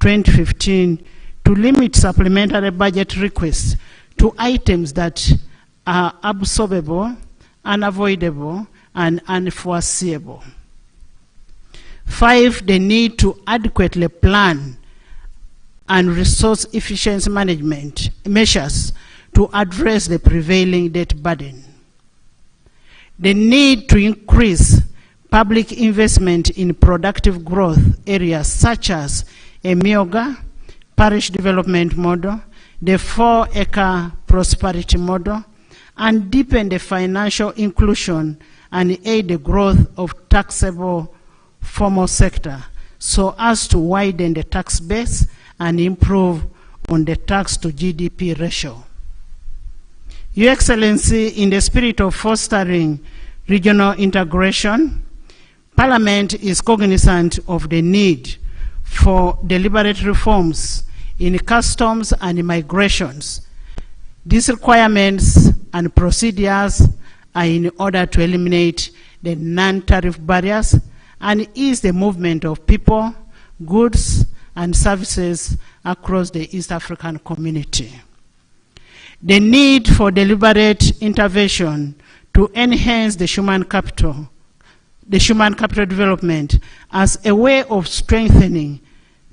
2015 to limit supplementary budget requests to items that are absorbable, unavoidable, and unforeseeable. 5, the need to adequately plan and resource efficiency management measures to address the prevailing debt burden. The need to increase public investment in productive growth areas such as a Myoga parish development model, the 4-acre prosperity model, and deepen the financial inclusion and aid the growth of taxable formal sector so as to widen the tax base and improve on the tax to GDP ratio. Your Excellency, in the spirit of fostering regional integration, Parliament is cognizant of the need for deliberate reforms in customs and migrations. These requirements and procedures are in order to eliminate the non-tariff barriers and ease the movement of people, goods, and services across the East African community. The need for deliberate intervention to enhance the human capital development as a way of strengthening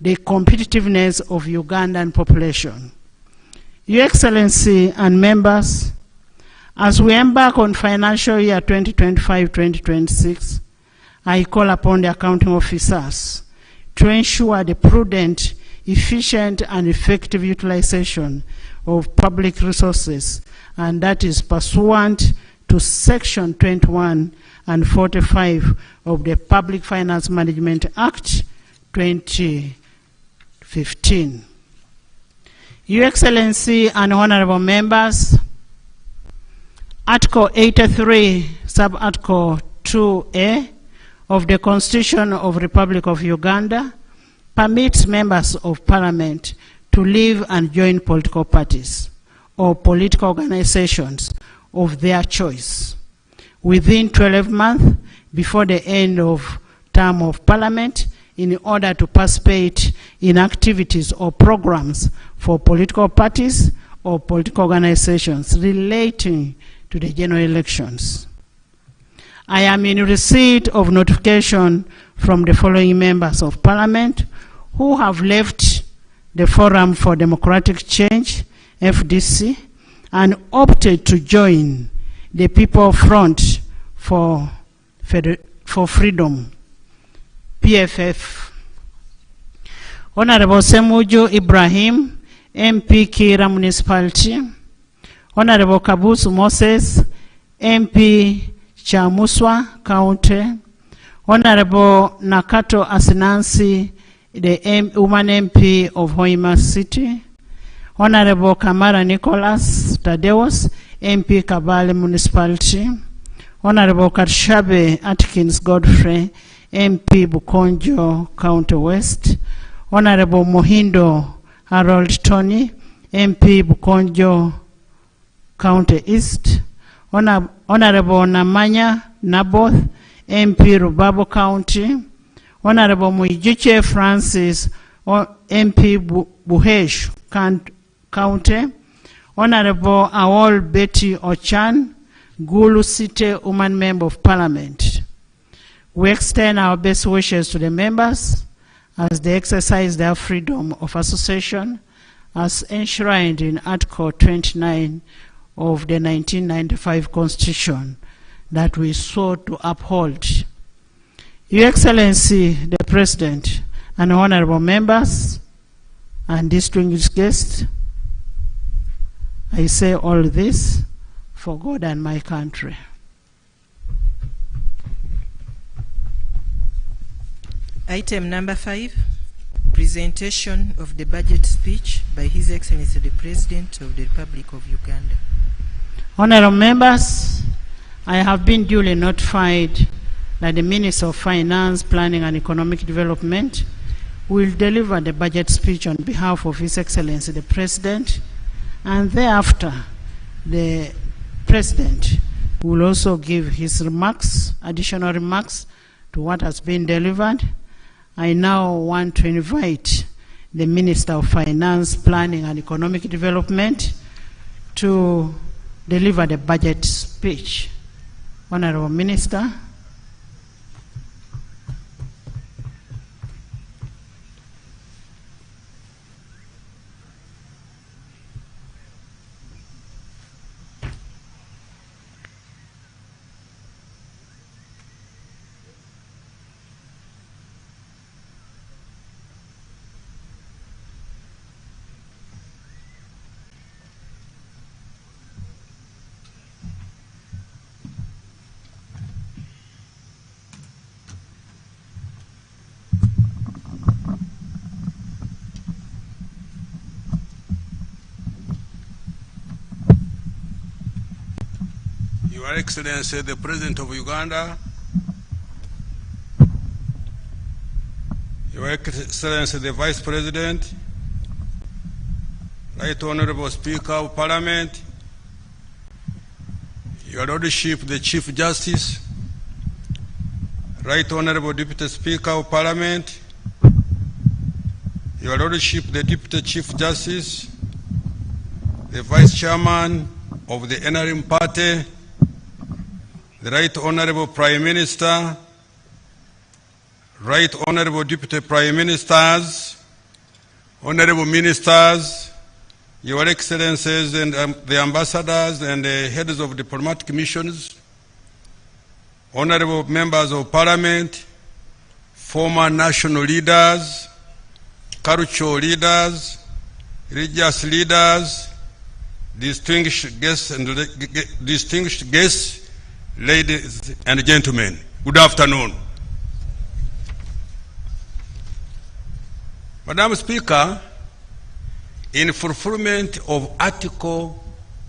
the competitiveness of Ugandan population. Your Excellency and members, as we embark on financial year 2025-2026, I call upon the accounting officers to ensure the prudent, efficient, and effective utilization of public resources, and that is pursuant to Section 21 and 45 of the Public Finance Management Act 2015. Your Excellency and honorable members, Article 83, Sub-Article 2A of the Constitution of the Republic of Uganda permits members of Parliament to leave and join political parties or political organizations of their choice within 12 months before the end of term of Parliament in order to participate in activities or programs for political parties or political organizations relating to the general elections. I am in receipt of notification from the following members of Parliament who have left the Forum for Democratic Change, FDC, and opted to join the People Front for Freedom, PFF. Honorable Semuju Ibrahim, MP Kira Municipality. Honorable Kabusu Moses, MP Chamuswa County. Honorable Nakato Asinansi, the woman MP of Hoima City. Honorable Kamara Nicholas Tadeus, MP Kabale Municipality. Honorable Katshabe Atkins Godfrey, MP Bukonjo County West. Honorable Mohindo Harold Tony, MP Bukonjo County East. Honorable Namanya Naboth, MP Rubabo County. Honorable Muijuche Francis, MP Buhesh County. Honorable Awol Betty Ochan, Gulu City Woman Member of Parliament. We extend our best wishes to the members as they exercise their freedom of association as enshrined in Article 29 of the 1995 Constitution that we sought to uphold. Your Excellency, the President, and honorable members, and distinguished guests, I say all this for God and my country. Item number 5, presentation of the budget speech by His Excellency the President of the Republic of Uganda. Honorable members, I have been duly notified that the Minister of Finance, Planning and Economic Development will deliver the budget speech on behalf of His Excellency the President, and thereafter the President will also give his remarks, additional remarks to what has been delivered. I now want to invite the Minister of Finance, Planning and Economic Development to deliver the budget speech. Honorable Minister. Your Excellency, the President of Uganda, Your Excellency, the Vice President, Right Honorable Speaker of Parliament, Your Lordship, the Chief Justice, Right Honorable Deputy Speaker of Parliament, Your Lordship, the Deputy Chief Justice, the Vice Chairman of the NRM Party, the Right Honorable Prime Minister, Right Honorable Deputy Prime Ministers, Honorable Ministers, Your Excellencies and the Ambassadors and the heads of diplomatic missions, Honorable Members of Parliament, former national leaders, cultural leaders, religious leaders, distinguished guests, ladies and gentlemen, good afternoon. Madam Speaker, in fulfillment of Article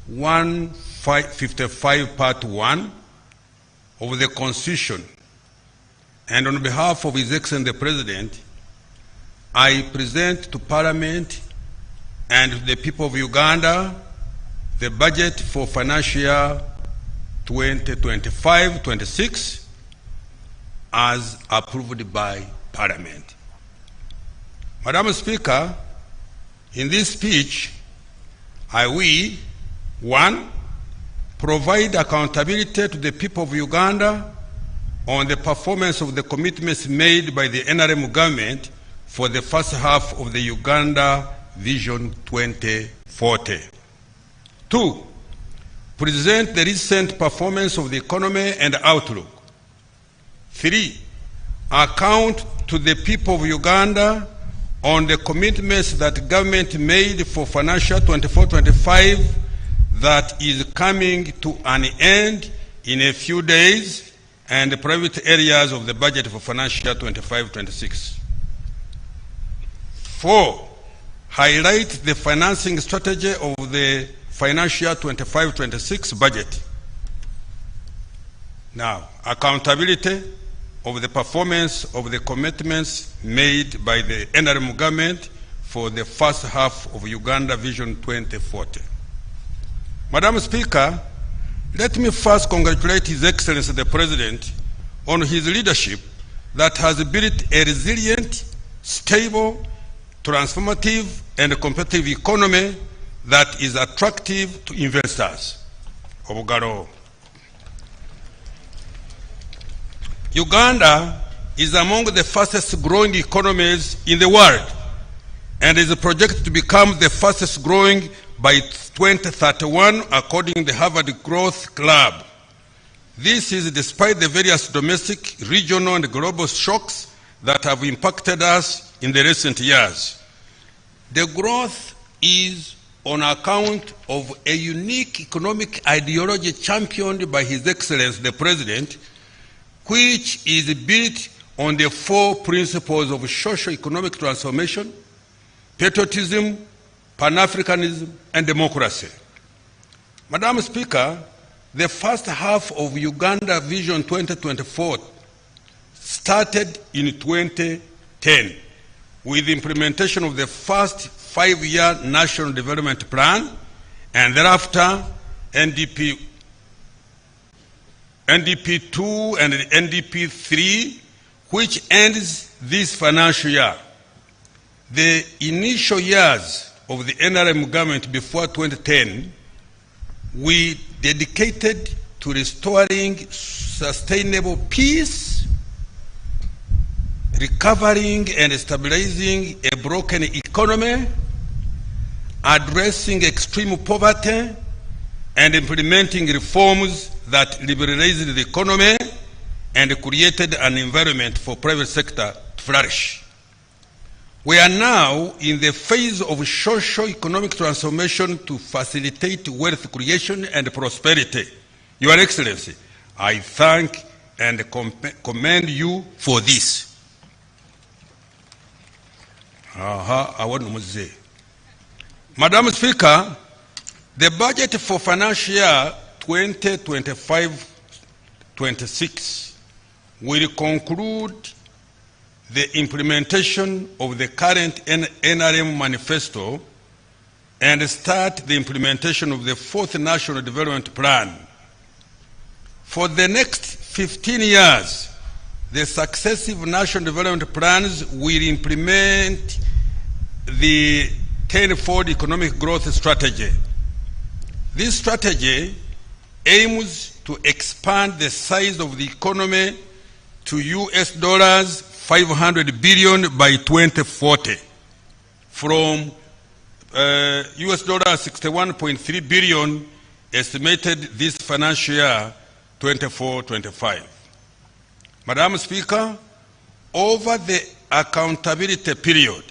155 Part 1 of the Constitution, and on behalf of His Excellency the President, I present to Parliament and the people of Uganda the budget for financial year 2025-26 as approved by Parliament. Madam Speaker, in this speech, I will, 1, provide accountability to the people of Uganda on the performance of the commitments made by the NRM government for the first half of the Uganda Vision 2040. 2, present the recent performance of the economy and outlook. 3, account to the people of Uganda on the commitments that government made for financial 24-25 that is coming to an end in a few days, and the private areas of the budget for financial 25-26. 4, highlight the financing strategy of the financial 25-26 budget. Now, accountability of the performance of the commitments made by the NRM government for the first half of Uganda Vision 2040. Madam Speaker, let me first congratulate His Excellency the President on his leadership that has built a resilient, stable, transformative, and competitive economy that is attractive to investors. Uganda is among the fastest growing economies in the world and is projected to become the fastest growing by 2031 according to the Harvard Growth Club. This is despite the various domestic, regional, and global shocks that have impacted us in the recent years. The growth is on account of a unique economic ideology championed by His Excellency the President, which is built on the 4 principles of socio-economic transformation, patriotism, Pan-Africanism, and democracy. Madam Speaker, the first half of Uganda Vision 2024 started in 2010 with the implementation of the first 5-year National Development Plan, and thereafter NDP 2 and NDP 3, which ends this financial year. the initial years of the NRM government before 2010, we dedicated to restoring sustainable peace, recovering and stabilizing a broken economy, addressing extreme poverty, and implementing reforms that liberalized the economy and created an environment for private sector to flourish. We are now in the phase of socio-economic transformation to facilitate wealth creation and prosperity. Your Excellency, I thank and commend you for this. Madam Speaker, the budget for financial year 2025-26 will conclude the implementation of the current NRM manifesto and start the implementation of the fourth National Development Plan. For the next 15 years, the successive national development plans will implement the 10-fold economic growth strategy. This strategy aims to expand the size of the economy to US$ 500 billion by 2040 from US$ 61.3 billion estimated this financial year 24-25. Madam Speaker, over the accountability period,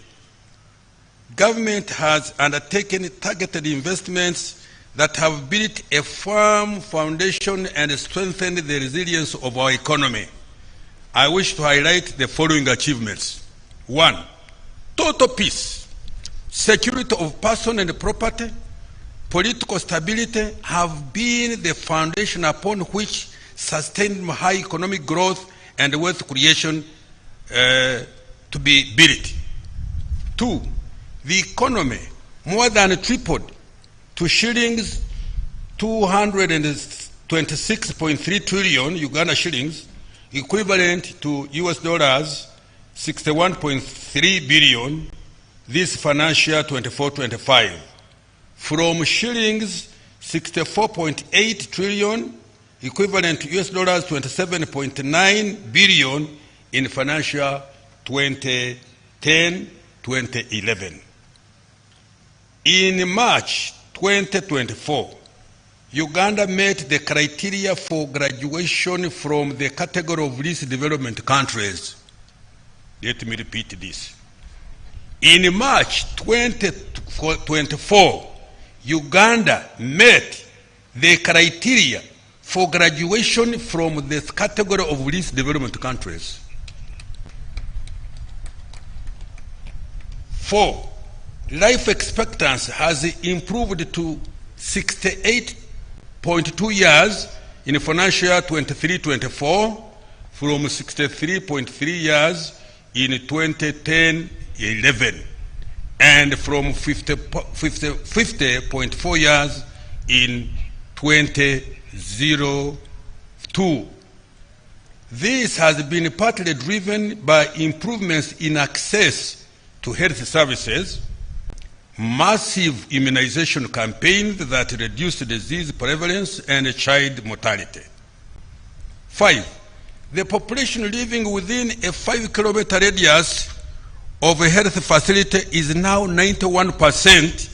government has undertaken targeted investments that have built a firm foundation and strengthened the resilience of our economy. I wish to highlight the following achievements. 1, total peace, security of person and property, political stability have been the foundation upon which sustained high economic growth and wealth creation to be built. 2, the economy more than tripled to shillings 226.3 trillion Uganda shillings, equivalent to US dollars 61.3 billion this financial year 24-25, from shillings 64.8 trillion, equivalent to US dollars 27.9 billion in financial 2010-2011. In March 2024, Uganda met the criteria for graduation from the category of least development countries. Let me repeat this. In March 2024, Uganda met the criteria for graduation from the category of least development countries. 4, life expectancy has improved to 68.2 years in financial year 23-24 from 63.3 years in 2010-11 and from 50.4 years in 2002. This has been partly driven by improvements in access to health services, massive immunization campaigns that reduce disease prevalence and child mortality. 5, the population living within a 5-kilometer radius of a health facility is now 91%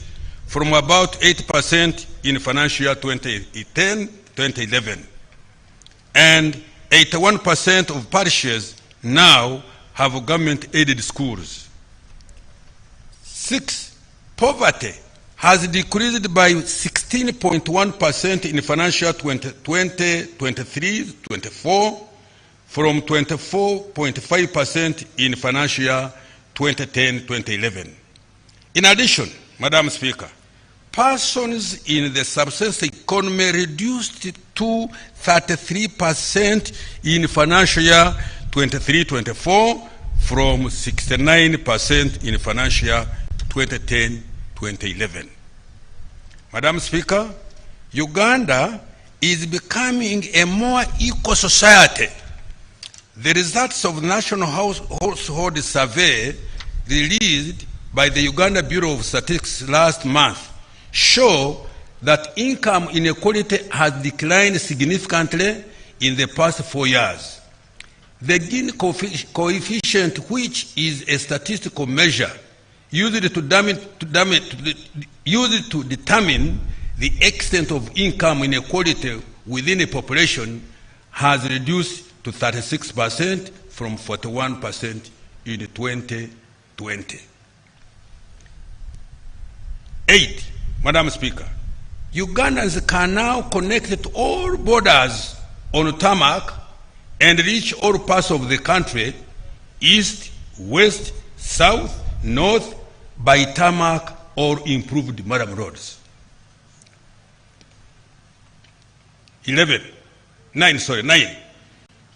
from about 8% in financial year 2010-2011. And 81% of parishes now have government-aided schools. 6, poverty has decreased by 16.1% in financial 2023-24 from 24.5% in financial year 2010-2011. In addition, Madam Speaker, persons in the subsistence economy reduced to 33% in financial year 23-24 from 69% in financial year 2010-2011. Madam Speaker, Uganda is becoming a more equal society. The results of the National Household Survey released by the Uganda Bureau of Statistics last month show that income inequality has declined significantly in the past 4 years. The Gini coefficient, which is a statistical measure used to determine the extent of income inequality within a population, has reduced to 36% from 41% in 2020. 8, Madam Speaker, Ugandans can now connect to all borders on tarmac and reach all parts of the country, east, west, south, north, by tarmac or improved mudam roads. 9.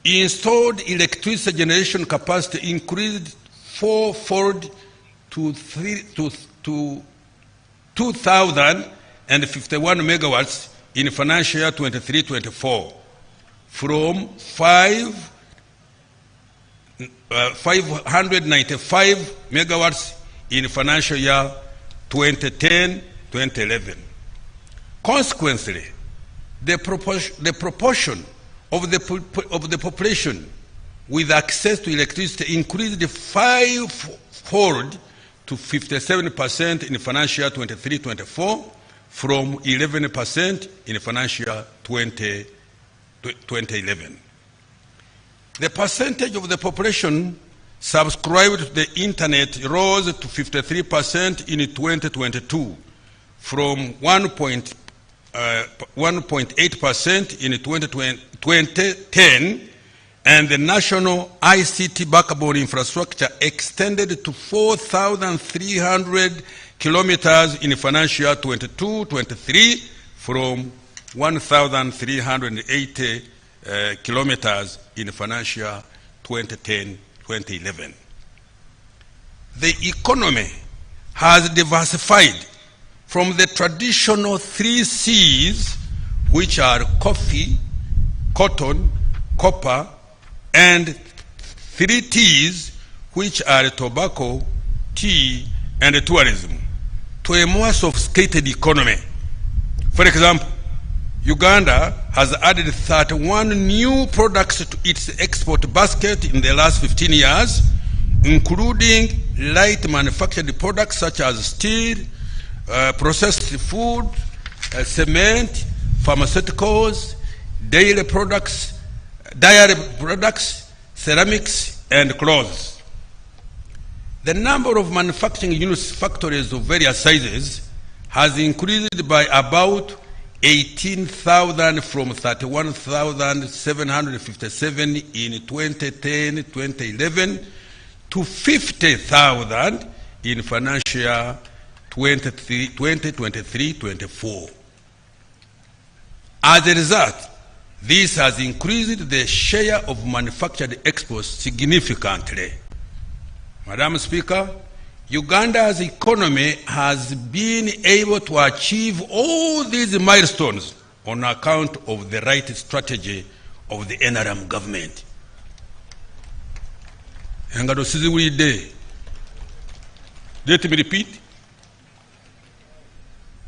Installed electricity generation capacity increased fourfold to 2,051 megawatts in financial year 23-24 from 595 megawatts in financial year 2010-2011. Consequently, the proportion of the population with access to electricity increased fivefold to 57% in financial year 23-24 from 11% in financial year 2011. The percentage of the population subscribed to the internet rose to 53% in 2022 from 1.8% in 2010, and the national ICT backbone infrastructure extended to 4,300 kilometers in financial year 22-23 from 1,380 kilometers in financial year 2010-2011. The economy has diversified from the traditional 3 C's, which are coffee, cotton, copper, and 3 T's, which are tobacco, tea, and tourism, to a more sophisticated economy. For example, Uganda has added 31 new products to its export basket in the last 15 years, including light manufactured products such as steel, processed food, cement, pharmaceuticals, dairy products, ceramics, and clothes. The number of manufacturing units, factories of various sizes, has increased by about 18,000 from 31,757 in 2010-2011 to 50,000 in financial year 2023-24. As a result, this has increased the share of manufactured exports significantly. Madam Speaker, Uganda's economy has been able to achieve all these milestones on account of the right strategy of the NRM government. Let me repeat.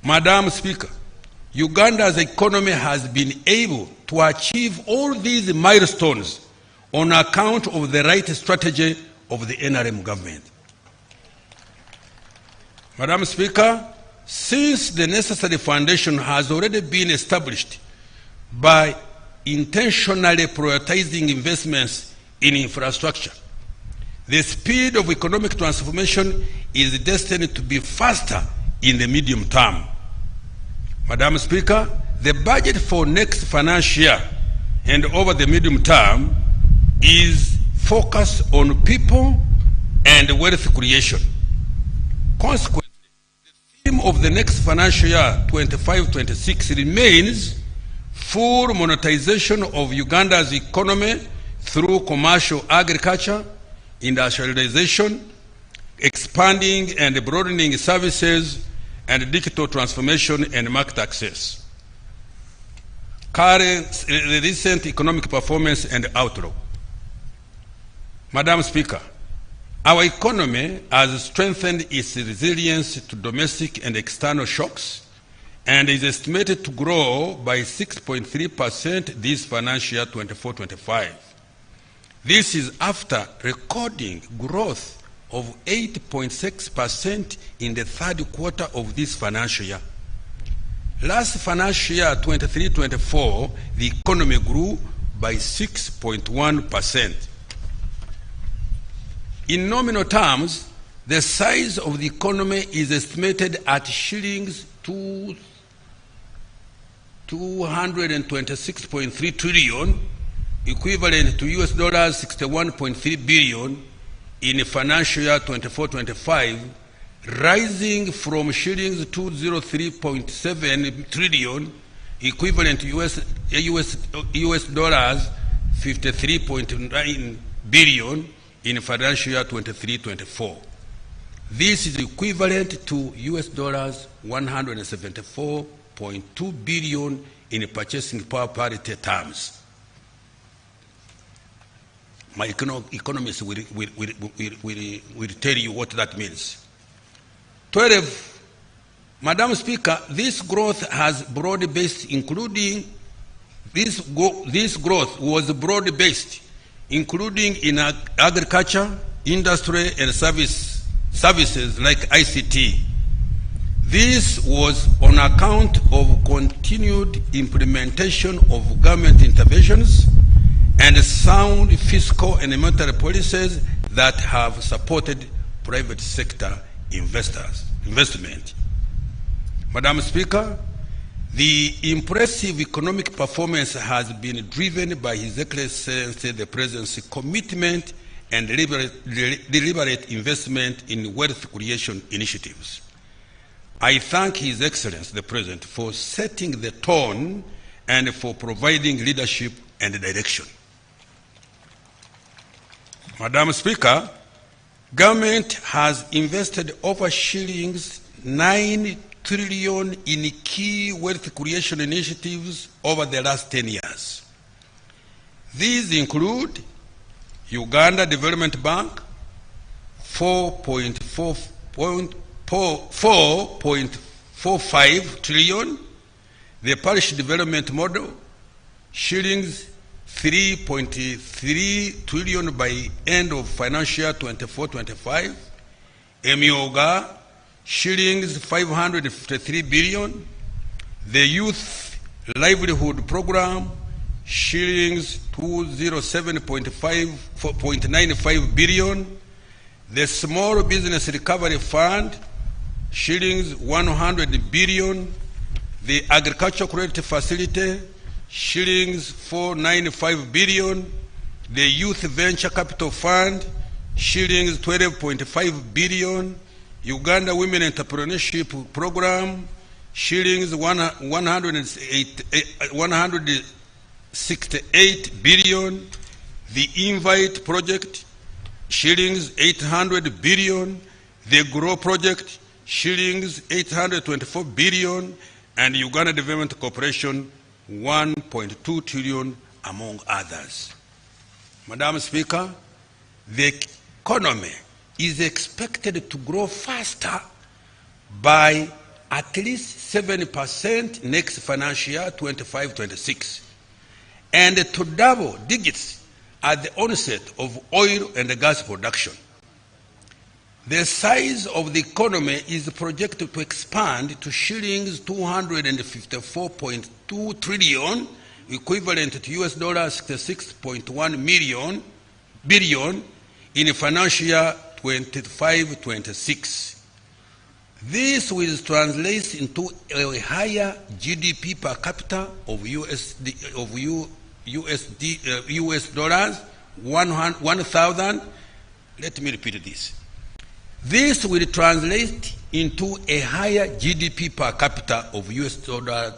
Madam Speaker, Uganda's economy has been able to achieve all these milestones on account of the right strategy of the NRM government. Madam Speaker, since the necessary foundation has already been established by intentionally prioritizing investments in infrastructure, the speed of economic transformation is destined to be faster in the medium term. Madam Speaker, the budget for next financial year and over the medium term is focused on people and wealth creation. Consequently, the theme of the next financial year 25-26 remains full monetization of Uganda's economy through commercial agriculture, industrialization, expanding and broadening services, and digital transformation and market access. Current recent economic performance and outlook. Madam Speaker, Our economy has strengthened its resilience to domestic and external shocks and is estimated to grow by 6.3% this financial year 24-25. This is after recording growth of 8.6% in the third quarter of this financial year. Last financial year 23-24, the economy grew by 6.1%. In nominal terms, the size of the economy is estimated at shillings 226.3 trillion, equivalent to US dollars 61.3 billion in financial year 24-25, rising from shillings 203.7 trillion, equivalent to US dollars 53.9 billion in financial year 23-24. This is equivalent to US dollars 174.2 billion in purchasing power parity terms. My economists will tell you what that means. 12. Madam Speaker, this growth has broad-based, including this growth was broad-based, including in agriculture, industry, and services like ICT. This was on account of continued implementation of government interventions and sound fiscal and monetary policies that have supported private sector investment. Madam Speaker, the impressive economic performance has been driven by His Excellency the President's commitment and deliberate investment in wealth creation initiatives. I thank His Excellency the President for setting the tone and for providing leadership and direction. Madam Speaker, government has invested over shillings 9 trillion in key wealth creation initiatives over the last 10 years. These include Uganda Development Bank, 4.45 trillion, the Parish Development Model, shillings 3.3 trillion by end of financial year 24-25, Emioga, shillings 553 billion, the Youth Livelihood Program, shillings 207.95 billion, the Small Business Recovery Fund, shillings 100 billion, the Agricultural Credit Facility, shillings 495 billion, the Youth Venture Capital Fund, shillings 12.5 billion, Uganda Women Entrepreneurship Program, shillings 168 billion, the Invite Project, shillings 800 billion, the Grow Project, shillings 824 billion, and Uganda Development Corporation, 1.2 trillion, among others. Madam Speaker, the economy is expected to grow faster by at least 7% next financial year 25-26, and to double digits at the onset of oil and gas production. The size of the economy is projected to expand to shillings 254.2 trillion, equivalent to US dollars 66.1 billion in financial year 25-26. This will translate into a higher GDP per capita of US dollars 1,000. Let me repeat this. This will translate into a higher GDP per capita of US dollars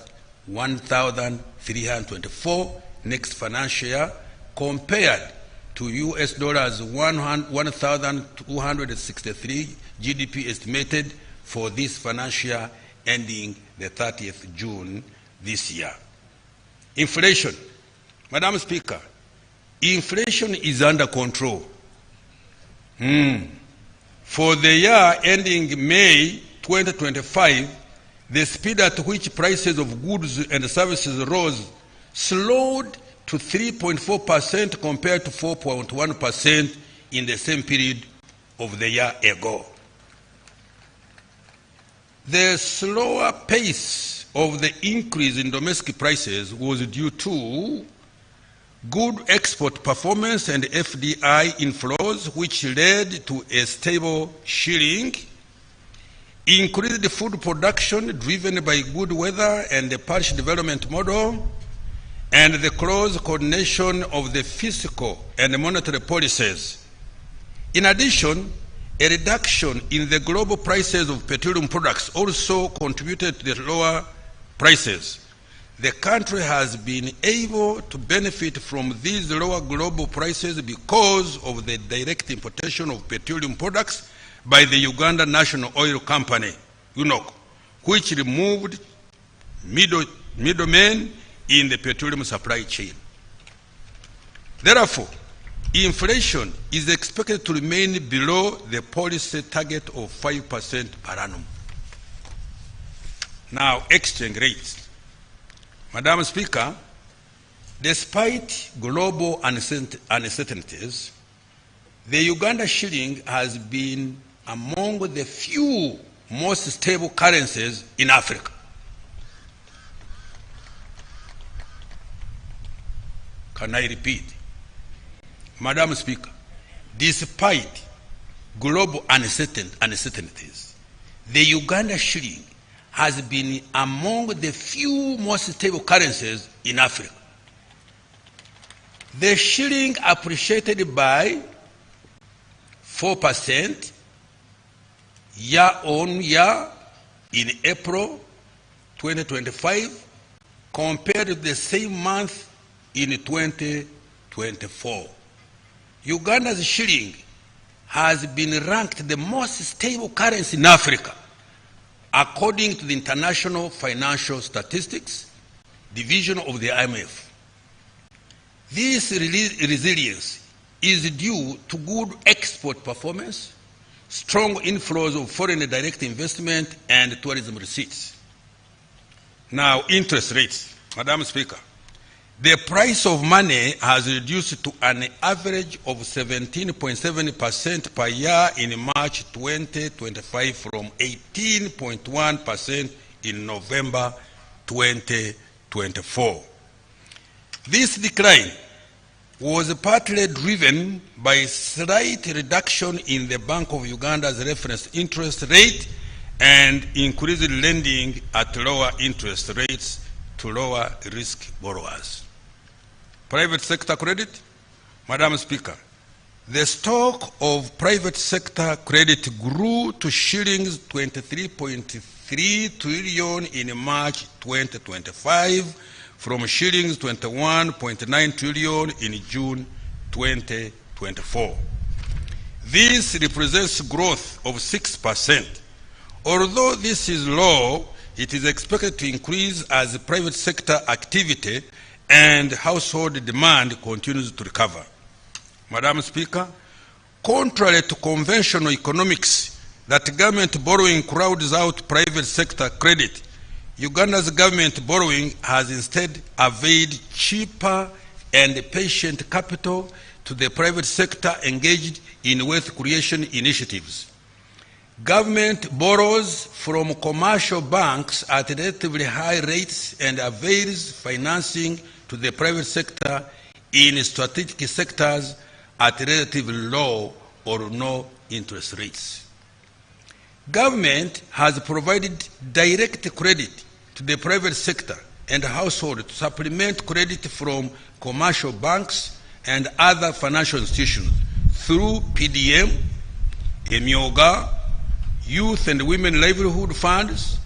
1,324 next financial year compared to US dollars 1,263 GDP estimated for this financial year ending the 30th June this year. Inflation. Madam Speaker, inflation is under control. For the year ending May 2025, the speed at which prices of goods and services rose slowed to 3.4% compared to 4.1% in the same period of the year ago. The slower pace of the increase in domestic prices was due to good export performance and FDI inflows, which led to a stable shilling, increased food production driven by good weather and the parish development model, and the close coordination of the fiscal and monetary policies. In addition, a reduction in the global prices of petroleum products also contributed to the lower prices. The country has been able to benefit from these lower global prices because of the direct importation of petroleum products by the Uganda National Oil Company, UNOC, which removed middlemen in the petroleum supply chain. Therefore, inflation is expected to remain below the policy target of 5% per annum. Now, exchange rates. Madam Speaker, despite global uncertainties, the Uganda shilling has been among the few most stable currencies in Africa. Can I repeat? Madam Speaker, despite global uncertainties, the Uganda shilling has been among the few most stable currencies in Africa. The shilling appreciated by 4% year on year in April 2025 compared to the same month in 2024. Uganda's shilling has been ranked the most stable currency in Africa according to the International Financial Statistics Division of the IMF. This resilience is due to good export performance, strong inflows of foreign direct investment, and tourism receipts. Now, interest rates. Madam Speaker, the price of money has reduced to an average of 17.7% per year in March 2025 from 18.1% in November 2024. This decline was partly driven by a slight reduction in the Bank of Uganda's reference interest rate and increased lending at lower interest rates to lower risk borrowers. Private sector credit. Madam Speaker, the stock of private sector credit grew to shillings 23.3 trillion in March 2025 from shillings 21.9 trillion in June 2024. This represents growth of 6%. Although this is low, it is expected to increase as private sector activity and household demand continues to recover. Madam Speaker, contrary to conventional economics that government borrowing crowds out private sector credit, Uganda's government borrowing has instead availed cheaper and patient capital to the private sector engaged in wealth creation initiatives. Government borrows from commercial banks at relatively high rates and avails financing to the private sector in strategic sectors at relatively low or no interest rates. Government has provided direct credit to the private sector and household to supplement credit from commercial banks and other financial institutions through PDM, Emyoga, Youth and Women Livelihood Funds,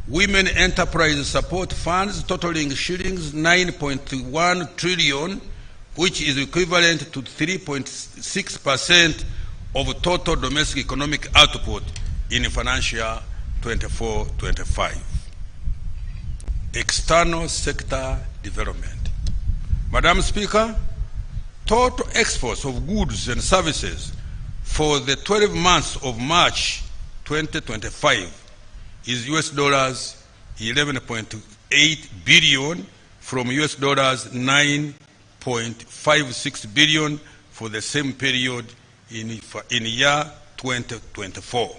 Women Enterprise Support Funds totaling shillings 9.1 trillion, which is equivalent to 3.6% of total domestic economic output in financial 24-25. External sector development. Madam Speaker, total exports of goods and services for the 12 months of March 2025 is US dollars 11.8 billion from US dollars 9.56 billion for the same period in year 2024.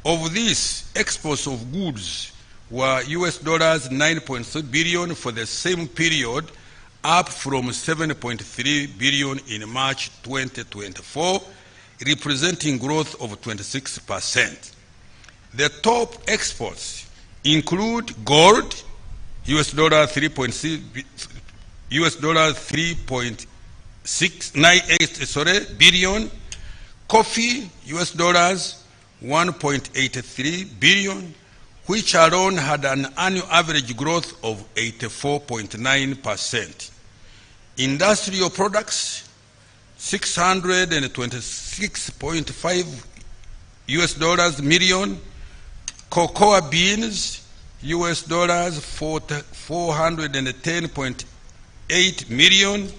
Of this, exports of goods were US dollars 9.3 billion for the same period, up from 7.3 billion in March 2024, representing growth of 26%. The top exports include gold, US dollar 3.698 billion, coffee, US dollars 1.83 billion, which alone had an annual average growth of 84.9%. Industrial products, 626.5 US dollars million, cocoa beans, US dollars 410.8 million,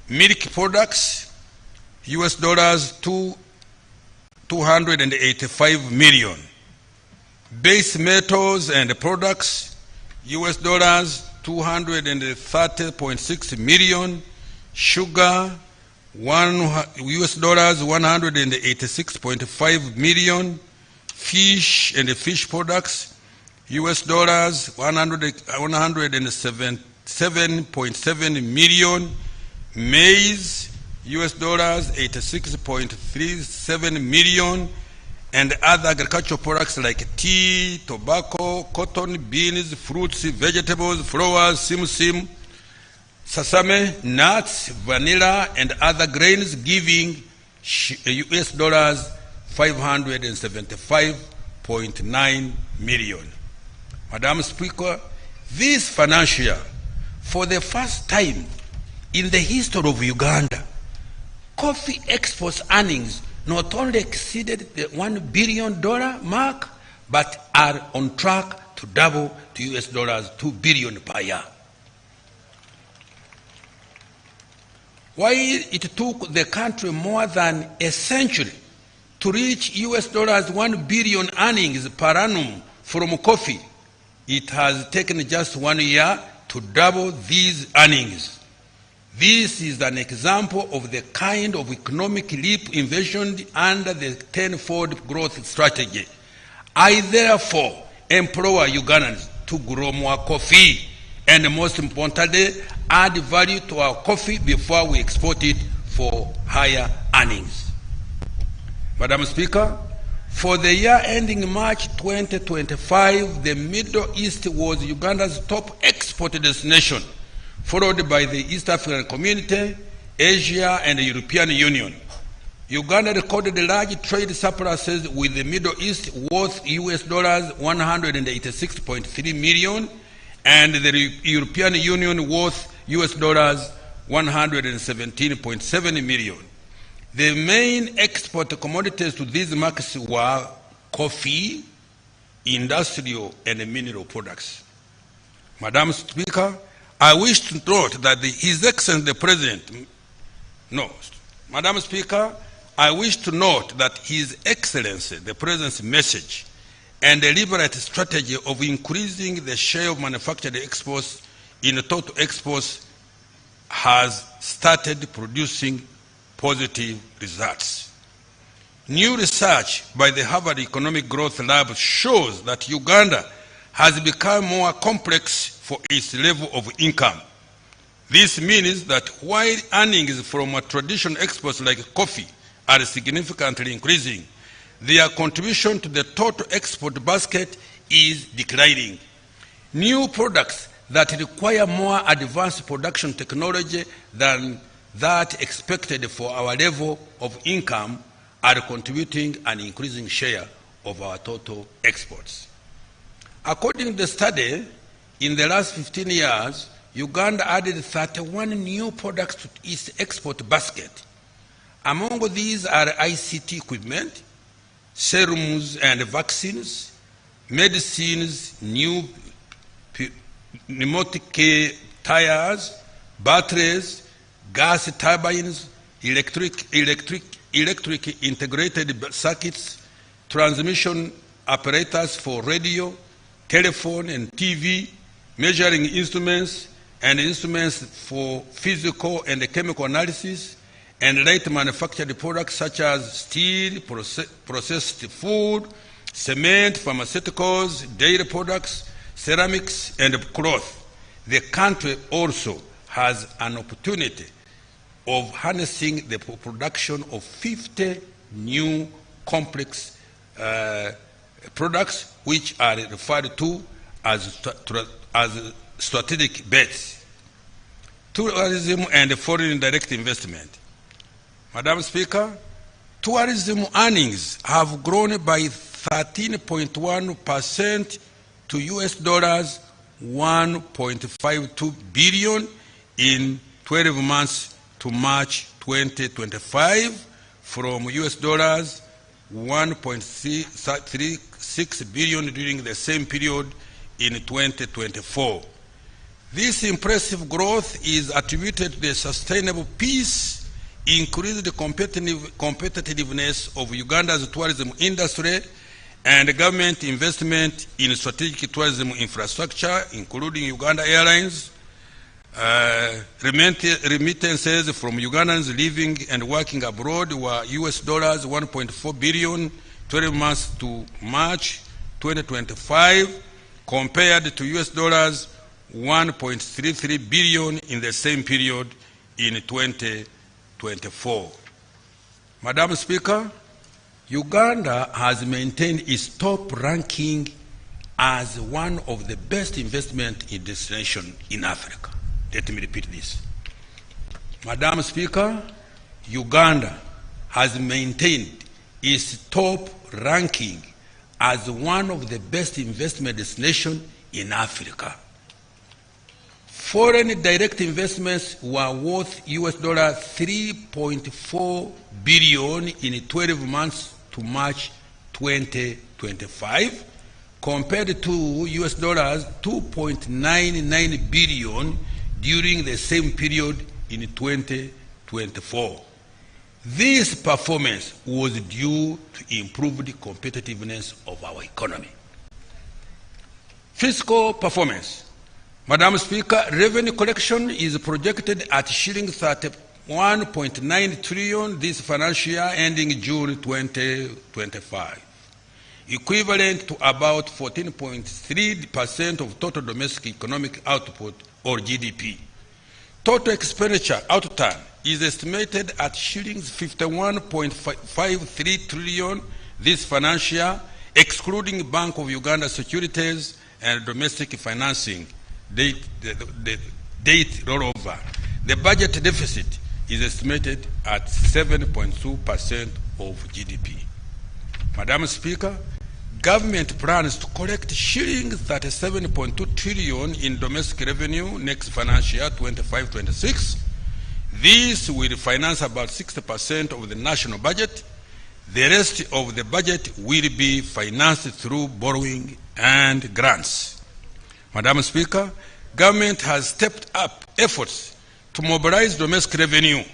milk products, US dollars 285 million, base metals and products, US dollars 230.6 million, sugar, US dollars 186.5 million, fish and fish products, US dollars 107.7 million, maize, US dollars 86.37 million, and other agricultural products like tea, tobacco, cotton, beans, fruits, vegetables, flowers, simsim, sesame, nuts, vanilla, and other grains, giving US dollars 575.9 million. Madam Speaker, this financial year, for the first time in the history of Uganda, coffee exports earnings not only exceeded the $1 billion mark, but are on track to double to US dollars 2 billion per year. While it took the country more than a century to reach US dollars 1 billion earnings per annum from coffee, it has taken just 1 year to double these earnings. This is an example of the kind of economic leap envisioned under the tenfold growth strategy. I therefore implore Ugandans to grow more coffee and, most importantly, add value to our coffee before we export it for higher earnings. Madam Speaker, for the year ending March 2025, the Middle East was Uganda's top export destination, followed by the East African Community, Asia, and the European Union. Uganda recorded large trade surpluses with the Middle East worth US dollars 186.3 million, and the European Union worth US dollars 117.7 million. The main export commodities to these markets were coffee, industrial, and mineral products. Madam Speaker, I wish to note that His Excellency the President, Madam Speaker, I wish to note that His Excellency the President's message and deliberate strategy of increasing the share of manufactured exports in total exports has started producing positive results. New research by the Harvard Economic Growth Lab shows that Uganda has become more complex for its level of income. This means that while earnings from traditional exports like coffee are significantly increasing, their contribution to the total export basket is declining. New products that require more advanced production technology than that expected for our level of income are contributing an increasing share of our total exports. According to the study, in the last 15 years, Uganda added 31 new products to its export basket. Among these are ICT equipment, serums and vaccines, medicines, new pneumatic tires, batteries, gas turbines, electric electric integrated circuits, transmission apparatus for radio, telephone and TV, measuring instruments and instruments for physical and chemical analysis, and light manufactured products such as steel, processed food, cement, pharmaceuticals, dairy products, ceramics, and cloth. The country also has an opportunity of harnessing the production of 50 new complex products which are referred to as strategic bets. Tourism and foreign direct investment. Madam Speaker, tourism earnings have grown by 13.1% to US dollars 1.52 billion in 12 months to March 2025 from US dollars 1.36 billion during the same period in 2024. This impressive growth is attributed to the sustainable peace, increased competitiveness of Uganda's tourism industry, and government investment in strategic tourism infrastructure, including Uganda Airlines, remittances from Ugandans living and working abroad were US dollars 1.4 billion 12 months to March 2025 compared to US dollars 1.33 billion in the same period in 2024. Madam Speaker, Uganda has maintained its top ranking as one of the best investment destination in Africa. Let me repeat this. Madam Speaker, Uganda has maintained its top ranking as one of the best investment destinations in Africa. Foreign direct investments were worth US dollar 3.4 billion in 12 months to March 2025, compared to US dollars 2.99 billion during the same period in 2024. This performance was due to improved competitiveness of our economy. Fiscal performance. Madam Speaker, revenue collection is projected at shilling 31.9 trillion this financial year ending June 2025, equivalent to about 14.3% of total domestic economic output or GDP. Total expenditure outturn is estimated at shillings 51.53 trillion this financial year, excluding Bank of Uganda securities and domestic financing date rollover. The budget deficit is estimated at 7.2% of GDP. Madam Speaker, government plans to collect shillings 37.2 trillion in domestic revenue next financial year 25-26. This will finance about 60% of the national budget. The rest of the budget will be financed through borrowing and grants. Madam Speaker, government has stepped up efforts to mobilize domestic revenue.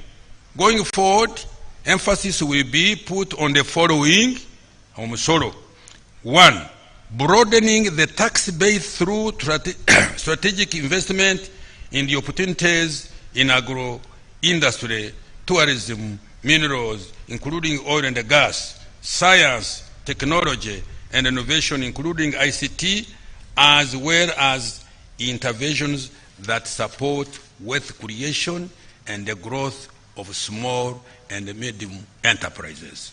Going forward, emphasis will be put on the following. 1. Broadening the tax base through strategic investment in the opportunities in agro-industry, tourism, minerals, including oil and gas, science, technology, and innovation, including ICT, as well as interventions that support wealth creation and the growth of small and medium enterprises.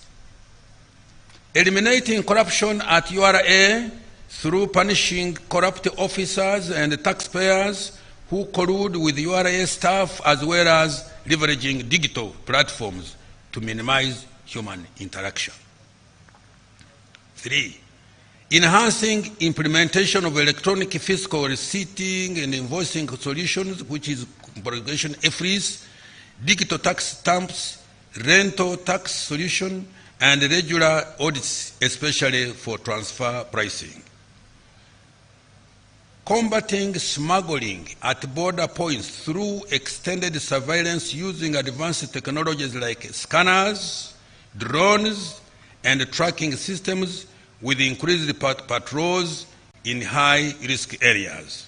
Eliminating corruption at URA through punishing corrupt officers and taxpayers who collude with URA staff, as well as leveraging digital platforms to minimize human interaction. 3. Enhancing implementation of electronic fiscal receipting and invoicing solutions, which is congregation EFRIS, digital tax stamps, rental tax solution, and regular audits, especially for transfer pricing. Combating smuggling at border points through extended surveillance using advanced technologies like scanners, drones, and tracking systems with increased patrols in high-risk areas.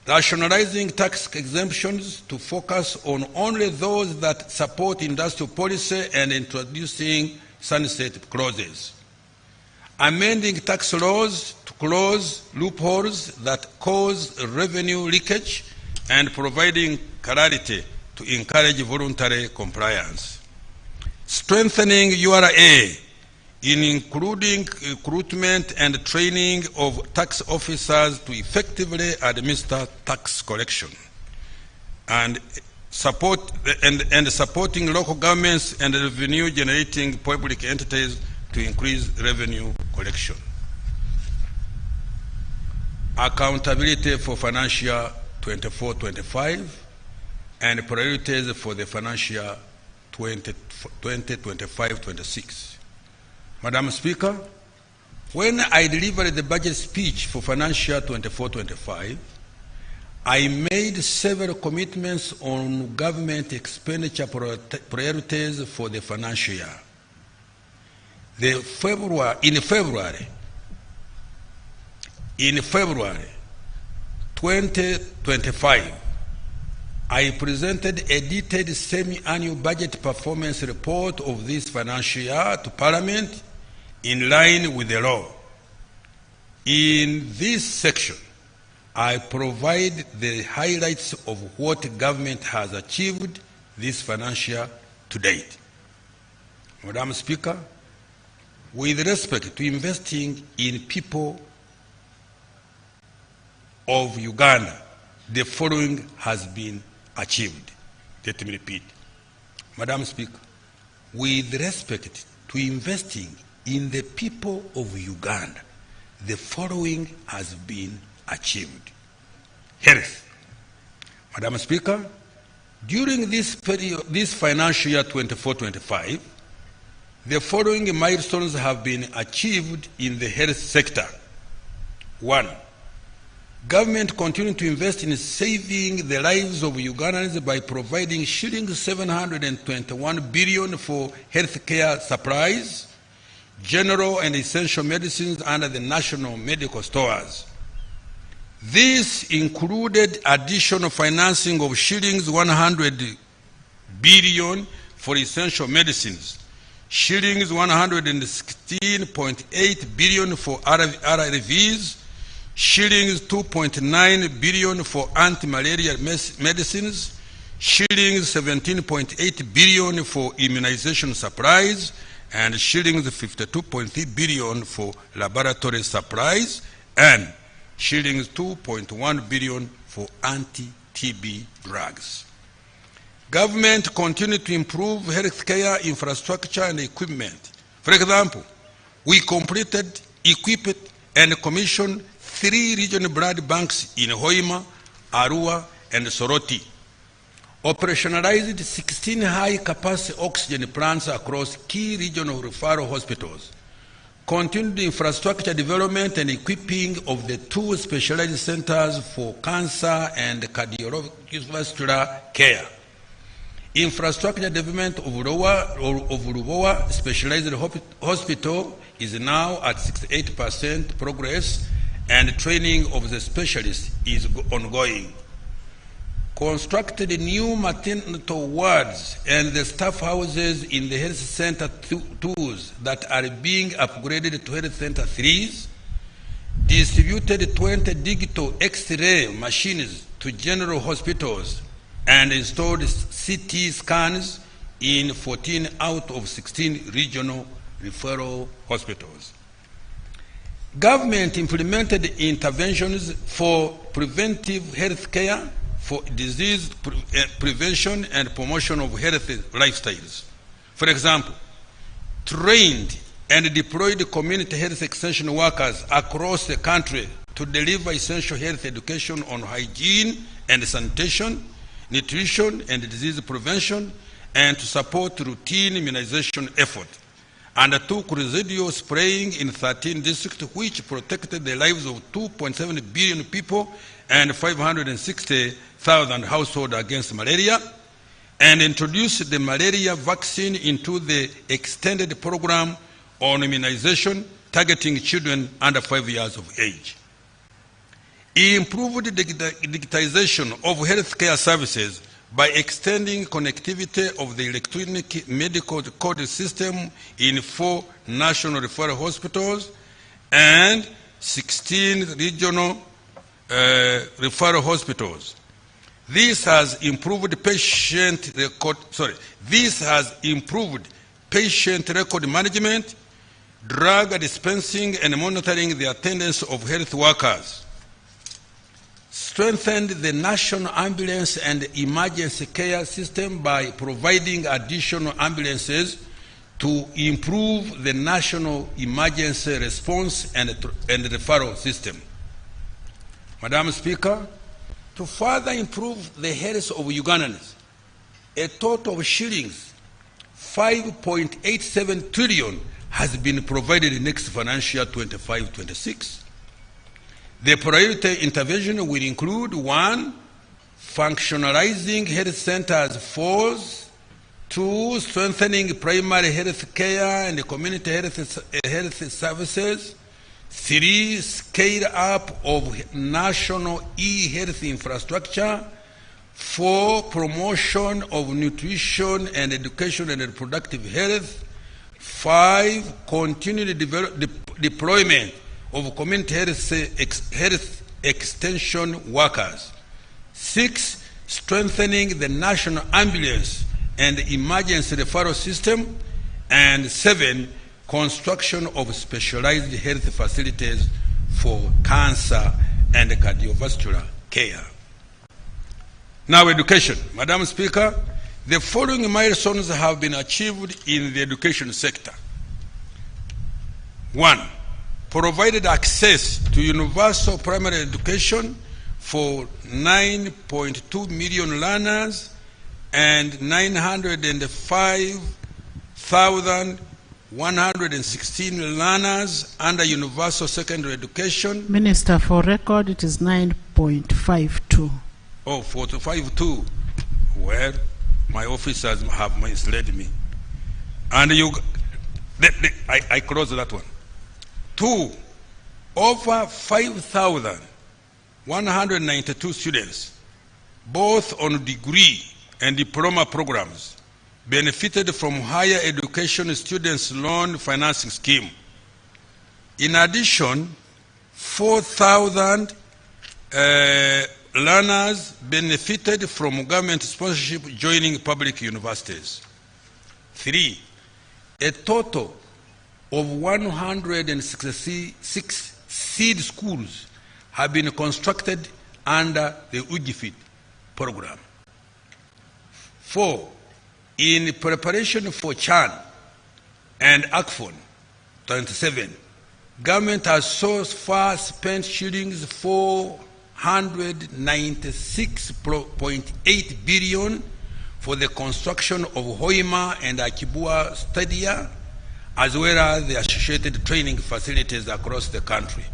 Rationalizing tax exemptions to focus on only those that support industrial policy and introducing sunset clauses. Amending tax laws to close loopholes that cause revenue leakage and providing clarity to encourage voluntary compliance. Strengthening URA, including recruitment and training of tax officers to effectively administer tax collection, and supporting local governments and revenue-generating public entities to increase revenue collection. Accountability for financial 24-25 and priorities for the financial 2025-26. Madam Speaker, when I delivered the budget speech for financial 24-25, I made several commitments on government expenditure priorities for the financial year. In February 2025, I presented a detailed semi-annual budget performance report of this financial year to Parliament in line with the law. In this section, I provide the highlights of what government has achieved this financial year to date. Madam Speaker, with respect to investing in people of Uganda, the following has been achieved. Let me repeat. Madam Speaker, with respect to investing in the people of Uganda, the following has been achieved. Health. Madam Speaker, during this financial year 24-25, the following milestones have been achieved in the health sector. 1. Government continued to invest in saving the lives of Ugandans by providing shillings 721 billion for healthcare supplies, general and essential medicines under the national medical stores. This included additional financing of shillings 100 billion for essential medicines, shillings 116.8 billion for RRVs, shillings 2.9 billion for anti-malaria medicines, shillings 17.8 billion for immunization supplies, and shillings 52.3 billion for laboratory supplies, and shillings 2.1 billion for anti-TB drugs. Government continued to improve healthcare infrastructure and equipment. For example, we completed, equipped, and commissioned 3 regional blood banks in Hoima, Arua, and Soroti, operationalized 16 high-capacity oxygen plants across key regional referral hospitals, continued infrastructure development and equipping of the 2 specialized centers for cancer and cardiovascular care. Infrastructure development of Rubowa Specialized Hospital is now at 68% progress, and training of the specialists is ongoing. Constructed new maternity wards and the staff houses in the health center 2s that are being upgraded to health center 3s, distributed 20 digital X-ray machines to general hospitals, and installed CT scans in 14 out of 16 regional referral hospitals. Government implemented interventions for preventive health care, for disease prevention and promotion of healthy lifestyles. For example, trained and deployed community health extension workers across the country to deliver essential health education on hygiene and sanitation, nutrition and disease prevention, and to support routine immunization efforts. Undertook residual spraying in 13 districts, which protected the lives of 2.7 billion people and 560,000 households against malaria, and introduce the malaria vaccine into the extended program on immunization targeting children under 5 years of age. He improved the digitization of healthcare services by extending connectivity of the electronic medical code system in 4 national referral hospitals and 16 regional referral hospitals. This has improved patient record management, drug dispensing, and monitoring the attendance of health workers. Strengthened the national ambulance and emergency care system by providing additional ambulances to improve the national emergency response and referral system. Madam Speaker, to further improve the health of Ugandans, a total of shillings 5.87 trillion has been provided in next financial year 25-26. The priority intervention will include 1, functionalizing health centers, 4, 2, strengthening primary health care and community health services, 3, scale up of national e-health infrastructure, 4, promotion of nutrition and education and reproductive health, 5, continued deployment of community health extension workers, 6, strengthening the national ambulance and emergency referral system, and 7, construction of specialized health facilities for cancer and cardiovascular care. Now, education. Madam Speaker, the following milestones have been achieved in the education sector. 1, provided access to universal primary education for 9.2 million learners and 905,116 learners under universal secondary education. Minister, for record, it is 9.52. Oh, 4.52. Well, my officers have misled me. And I close that one. 2, over 5,192 students, both on degree and diploma programs, benefited from higher education students loan financing scheme. In addition, 4,000 learners benefited from government sponsorship joining public universities. 3, a total of 166 seed schools have been constructed under the UGFIT program. 4, in preparation for CHAN and ACFON 27, government has so far spent shillings 496.8 billion for the construction of Hoima and Akibua Stadia, as well as the associated training facilities across the country.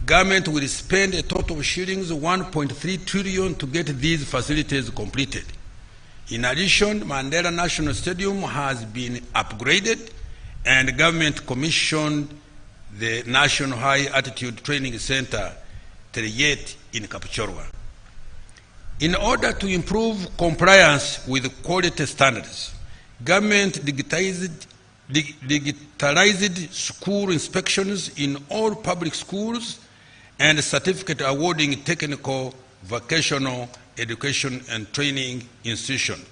Government will spend a total of shillings 1.3 trillion to get these facilities completed. In addition, Mandela National Stadium has been upgraded and government commissioned the National High Altitude Training Center, Teriyet, in Kapchorwa. In order to improve compliance with quality standards, government digitalized school inspections in all public schools and certificate awarding technical, vocational, education and training institutions.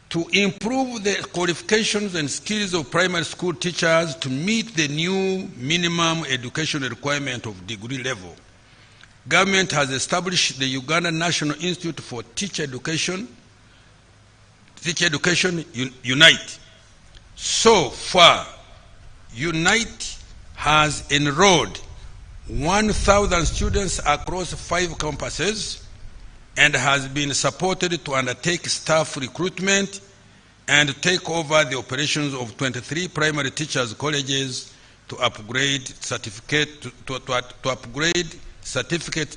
To improve the qualifications and skills of primary school teachers to meet the new minimum education requirement of degree level, government has established the Uganda National Institute for Teacher Education, UNITE. So far, UNITE has enrolled 1,000 students across 5 campuses and has been supported to undertake staff recruitment and take over the operations of 23 primary teachers' colleges to upgrade certificate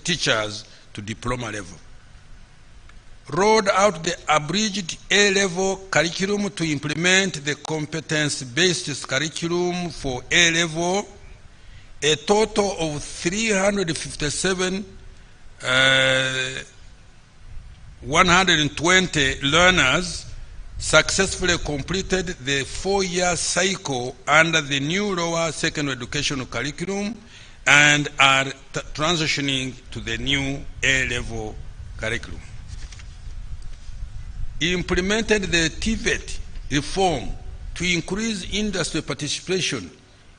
teachers to diploma level. rolled out the abridged A-level curriculum to implement the competence-based curriculum for A-level. A total of 357 120 learners successfully completed the 4-year cycle under the new lower secondary educational curriculum and are transitioning to the new A-level curriculum. Implemented the TVET reform to increase industry participation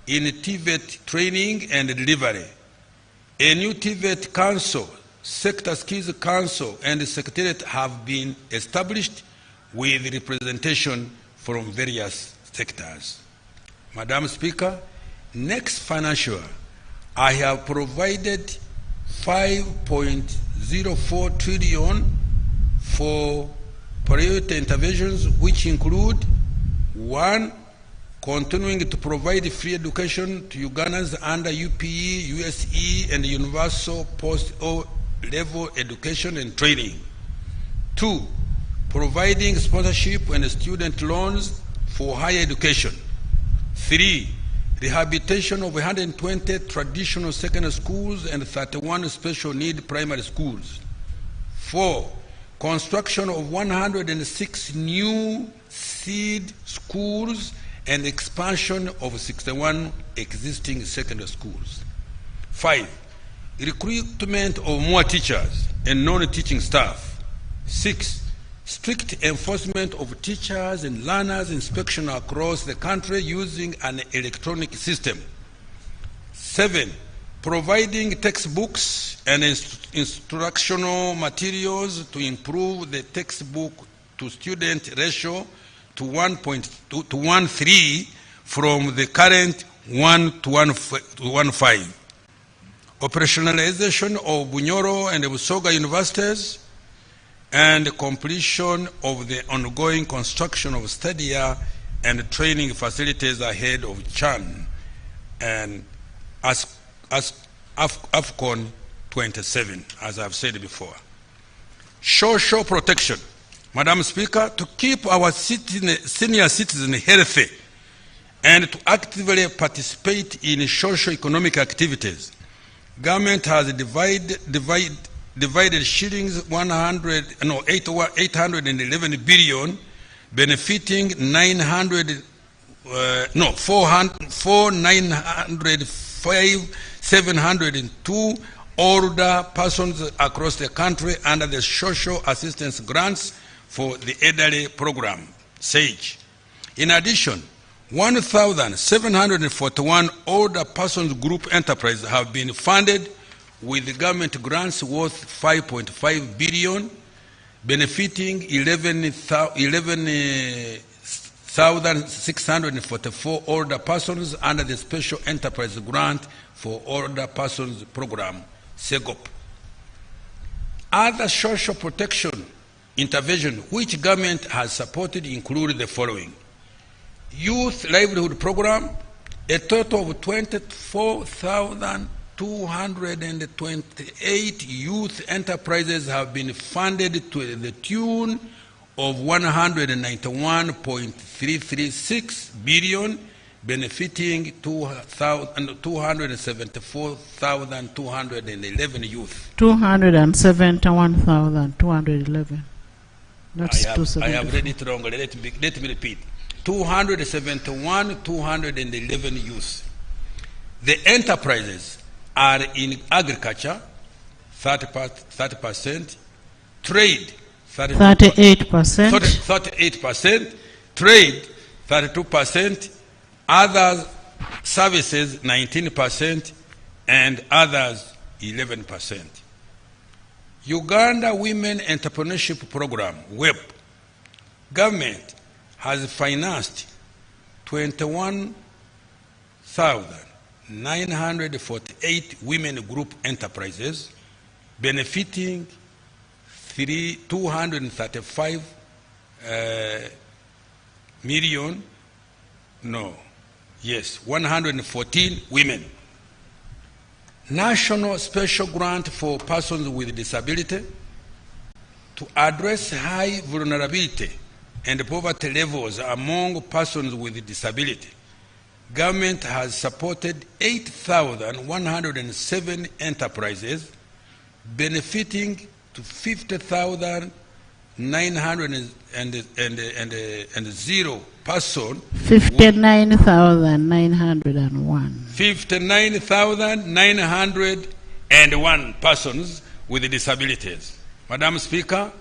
in TVET training and delivery. A new TVET council, sector skills council, and secretariat have been established with representation from various sectors. Madam Speaker, next financial year, I have provided 5.04 trillion for priority interventions, which include: 1, continuing to provide free education to Ugandans under UPE, USE, and universal post-O-level education and training. 2, providing sponsorship and student loans for higher education. 3, rehabilitation of 120 traditional secondary schools and 31 special need primary schools. 4, construction of 106 new seed schools and expansion of 61 existing secondary schools. 5, recruitment of more teachers and non-teaching staff. 6, strict enforcement of teachers and learners inspection across the country using an electronic system. 7, providing textbooks and instructional materials to improve the textbook to student ratio to 1.3 from the current 1 to 1.5. Operationalization of Bunyoro and Busoga universities, and completion of the ongoing construction of stadia and training facilities ahead of Chan and AFCON 27, as I've said before. Social protection. Madam Speaker, to keep our senior citizens healthy and to actively participate in socio-economic activities, government has divided shillings 811 billion, benefiting 702 older persons across the country under the social assistance grants for the elderly program, SAGE. In addition, 1,741 older persons group enterprises have been funded with government grants worth 5.5 billion, benefiting 11,644 older persons under the Special Enterprise Grant for Older Persons Program, SEGOP. Other social protection intervention which government has supported include the following: Youth Livelihood Program, a total of 24,228 youth enterprises have been funded to the tune of 191.336 billion, benefiting 274,211 youth. 271,211. That's I have read it wrong. Let me repeat. 271,211 youth. The enterprises are in agriculture, 30%, trade, 38%, trade, 32%, other services, 19%, and others, 11%. Uganda Women Entrepreneurship Program, WEP. Government has financed 21,948 women group enterprises, benefiting 235 million, 114 women. National Special Grant for Persons with Disability, To address high vulnerability and poverty levels among persons with disability, government has supported 8,107 enterprises, benefiting to 50,900 persons. 59,901. 59,901 persons with disabilities. Madam Speaker,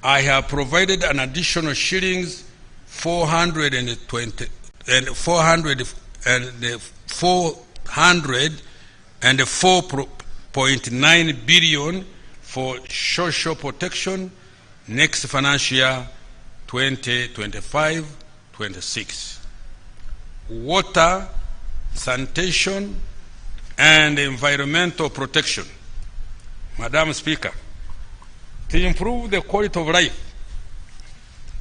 I have provided an additional shillings 404.9 billion for social protection next financial year 2025-26. Water, sanitation, and environmental protection. Madam Speaker, to improve the quality of life,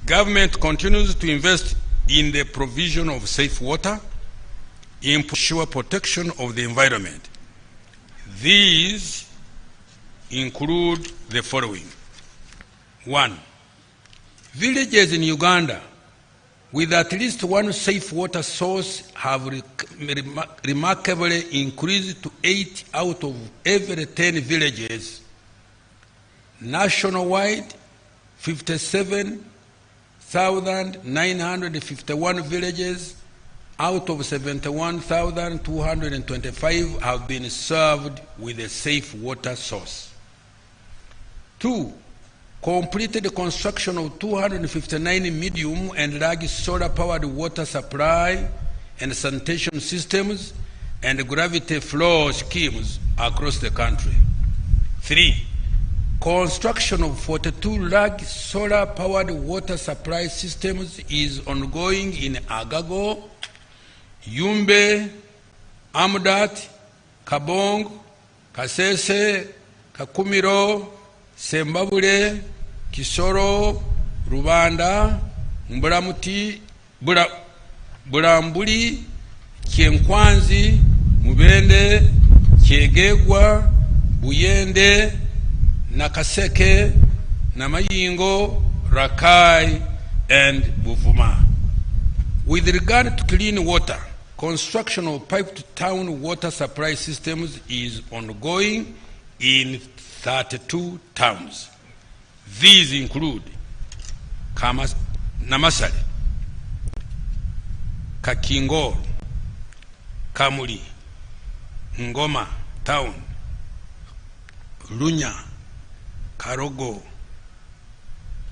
government continues to invest in the provision of safe water, ensure protection of the environment. These include the following. 1. Villages in Uganda with at least one safe water source have remarkably increased to 8 out of every 10 villages. Nationwide, 57,951 villages out of 71,225 have been served with a safe water source. 2. Completed construction of 259 medium and large solar-powered water supply and sanitation systems and gravity flow schemes across the country. 3. Construction of 42 large solar-powered water supply systems is ongoing in Agago, Yumbe, Amudat, Kabong, Kasese, Kakumiro, Sembabule, Kisoro, Rubanda, Mbulamuti, Bulambuli, Kienkwanzi, Mubende, Kiegegwa, Buyende, Nakaseke, Namayingo, Rakai, and Buvuma. With regard to clean water, construction of pipe-to-town water supply systems is ongoing in 32 towns. These include Namasale, Kakingoro, Kamuli, Ngoma Town, Lunya, Karogo,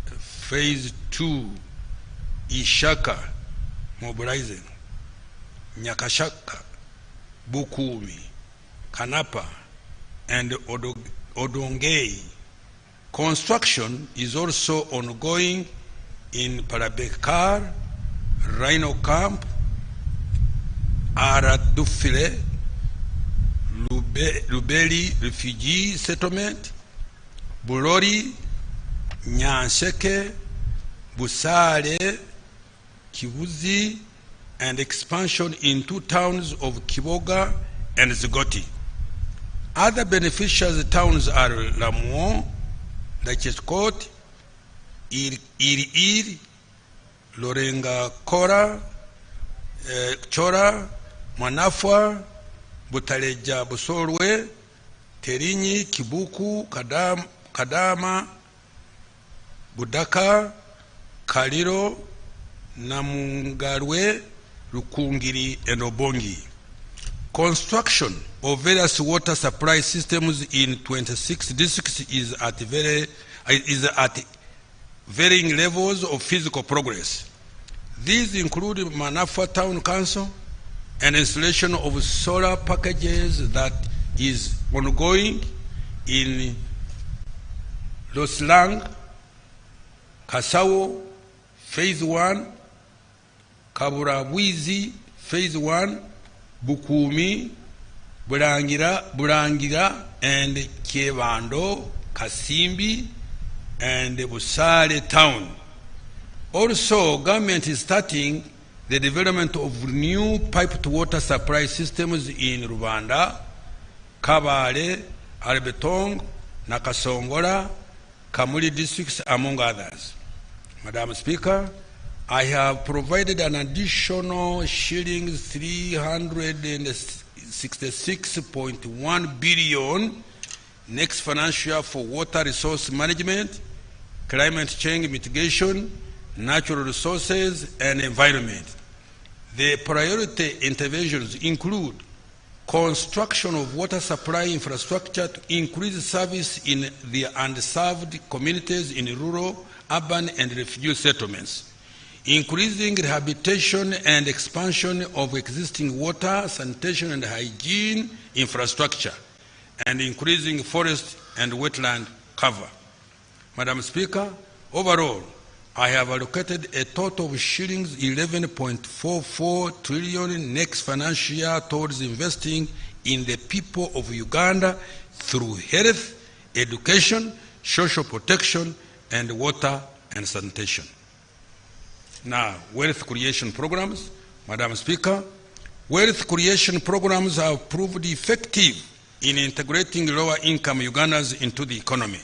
Phase 2, Ishaka, Mobilizing, Nyakashaka, Bukumi, Kanapa, and Odongei. Construction is also ongoing in Parabekar, Rhino Camp, Aradufile, Lubeli Refugee Settlement, Bulori, Nyanseke, Busale, Kibuzi, and expansion in 2 towns of Kiboga and Zigoti. Other beneficial towns are Lamuo, Lacheskot, Iri, Lorenga Kora, Chora, Manafwa, Butaleja Busorwe, Terinyi, Kibuku, Kadama, Budaka, Kaliro, Namungarwe, Rukungiri, and Obongi. Construction of various water supply systems in 26 districts is at varying levels of physical progress. These include Manafwa Town Council, and installation of solar packages that is ongoing in Loslang, Kasawo, Phase 1, Kaburawizi, Phase 1, Bukumi, Bulangira, and Kievando, Kasimbi, and Busale Town. Also, government is starting the development of new pipe-to-water supply systems in Rwanda, Kabale, Albetong, Nakasongola, Kamuli districts, among others. Madam Speaker, I have provided an additional shillings 366.1 billion next financial year for water resource management, climate change mitigation, natural resources, and environment. The priority interventions include construction of water supply infrastructure to increase service in the underserved communities in rural, urban, and refugee settlements, increasing rehabilitation and expansion of existing water, sanitation, and hygiene infrastructure, and increasing forest and wetland cover. Madam Speaker, overall, I have allocated a total of shillings 11.44 trillion next financial year towards investing in the people of Uganda through health, education, social protection, and water and sanitation. Now, wealth creation programs. Madam Speaker, wealth creation programs have proved effective in integrating lower-income Ugandans into the economy.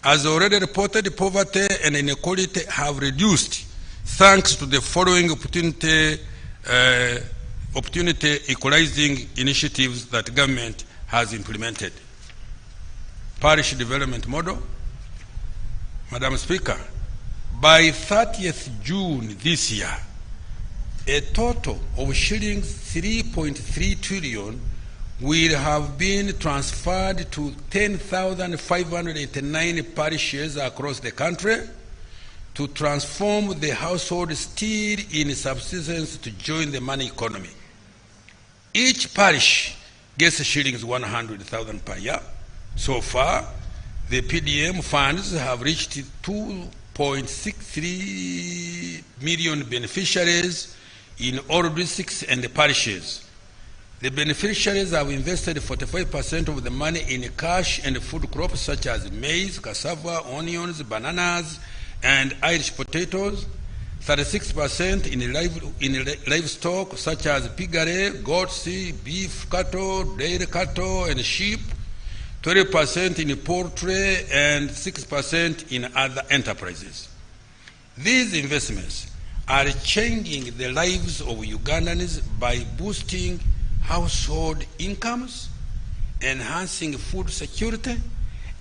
As already reported, poverty and inequality have reduced thanks to the following opportunity equalizing initiatives that government has implemented. Parish development model. Madam Speaker, by 30th June this year, a total of shillings 3.3 trillion will have been transferred to 10,589 parishes across the country to transform the household still in subsistence to join the money economy. Each parish gets shillings 100,000 per year. So far, the PDM funds have reached 2.63 million beneficiaries in all districts and the parishes. The beneficiaries have invested 45% of the money in cash and food crops such as maize, cassava, onions, bananas, and Irish potatoes, 36% in livestock such as piggery, goats, beef cattle, dairy cattle, and sheep, 20% in poultry, and 6% in other enterprises. These investments are changing the lives of Ugandans by boosting household incomes, enhancing food security,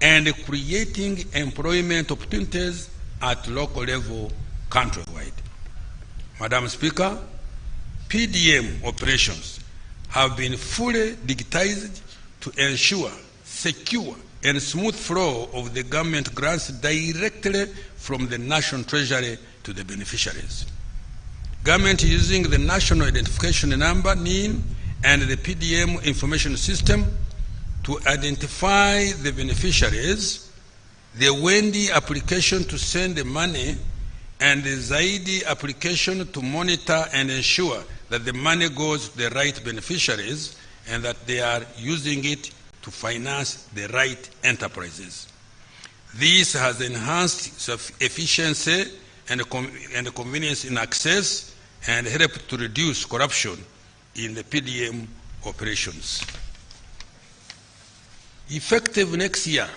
and creating employment opportunities at local level countrywide. Madam Speaker, PDM operations have been fully digitized to ensure secure and smooth flow of the government grants directly from the National Treasury to the beneficiaries. Government using the National Identification Number, NIN, and the PDM information system to identify the beneficiaries, the Wendy application to send the money, and the Zaidi application to monitor and ensure that the money goes to the right beneficiaries and that they are using it to finance the right enterprises. This has enhanced efficiency and convenience in access and helped to reduce corruption in the PDM operations. Effective next year,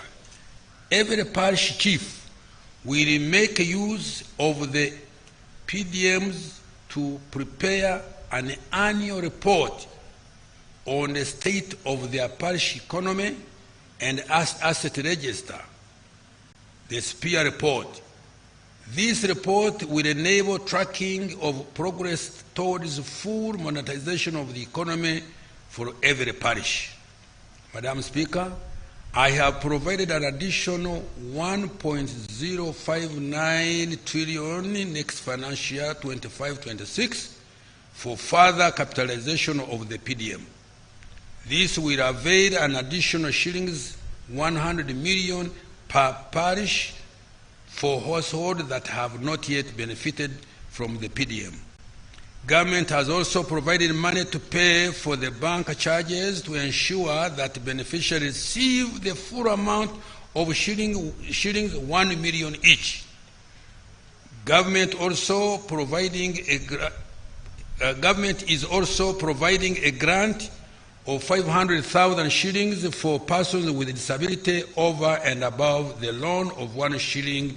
every parish chief will make use of the PDMs to prepare an annual report on the state of their parish economy and asset register, the SPEAR report. This report will enable tracking of progress towards full monetization of the economy for every parish. Madam Speaker, I have provided an additional 1.059 trillion next financial year 25-26 for further capitalization of the PDM. This will avail an additional shillings 100 million per parish for households that have not yet benefited from the PDM. Government has also provided money to pay for the bank charges to ensure that beneficiaries receive the full amount of shillings 1 million each. Government is also providing a grant of 500,000 shillings for persons with disability over and above the loan of 1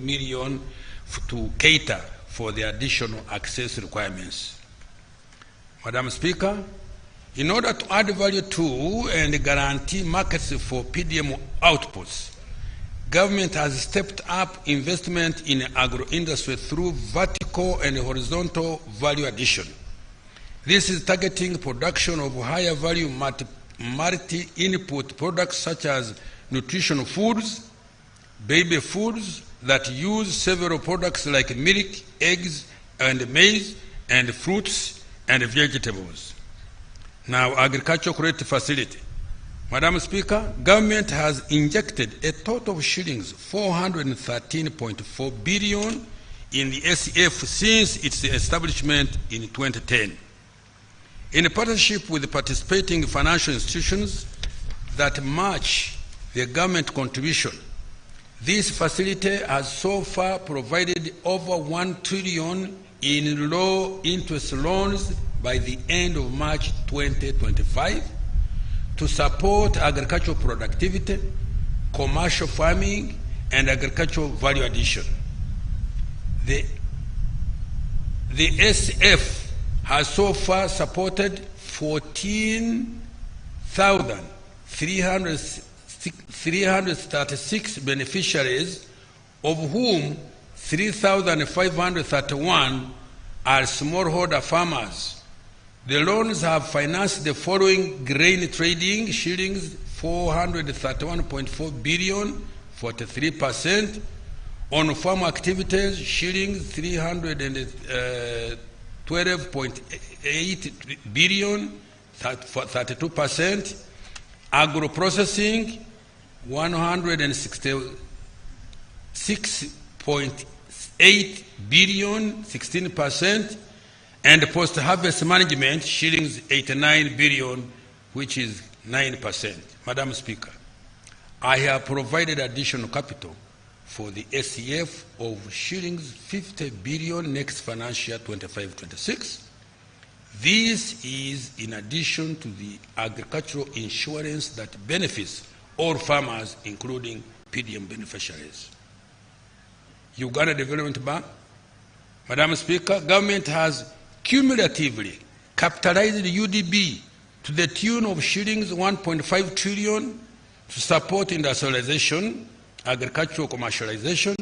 million to cater for the additional access requirements. Madam Speaker, in order to add value to and guarantee markets for PDM outputs, government has stepped up investment in agro-industry through vertical and horizontal value addition. This is targeting production of higher value multi-input products such as nutritional foods, baby foods that use several products like milk, eggs, and maize, and fruits and vegetables. Now, agricultural credit facility. Madam Speaker, government has injected a total of shillings 413.4 billion in the SEF since its establishment in 2010. In partnership with the participating financial institutions that match the government contribution, this facility has so far provided over 1 trillion in low-interest loans by the end of March 2025 to support agricultural productivity, commercial farming, and agricultural value addition. The SF has so far supported 14,336 beneficiaries, of whom 3,531 are smallholder farmers. The loans have financed the following: grain trading, shillings 431.4 billion, 43%; on farm activities, shillings 312.8 billion, 32%; agro-processing 166.8 billion, 16%; and post-harvest management, shillings 89 billion, which is 9%. Madam Speaker, I have provided additional capital for the SEF of shillings 50 billion next financial year 25-26. This is in addition to the agricultural insurance that benefits all farmers, including PDM beneficiaries. Uganda Development Bank. Madam Speaker, government has cumulatively capitalized UDB to the tune of shillings 1.5 trillion to support industrialization, agricultural commercialization,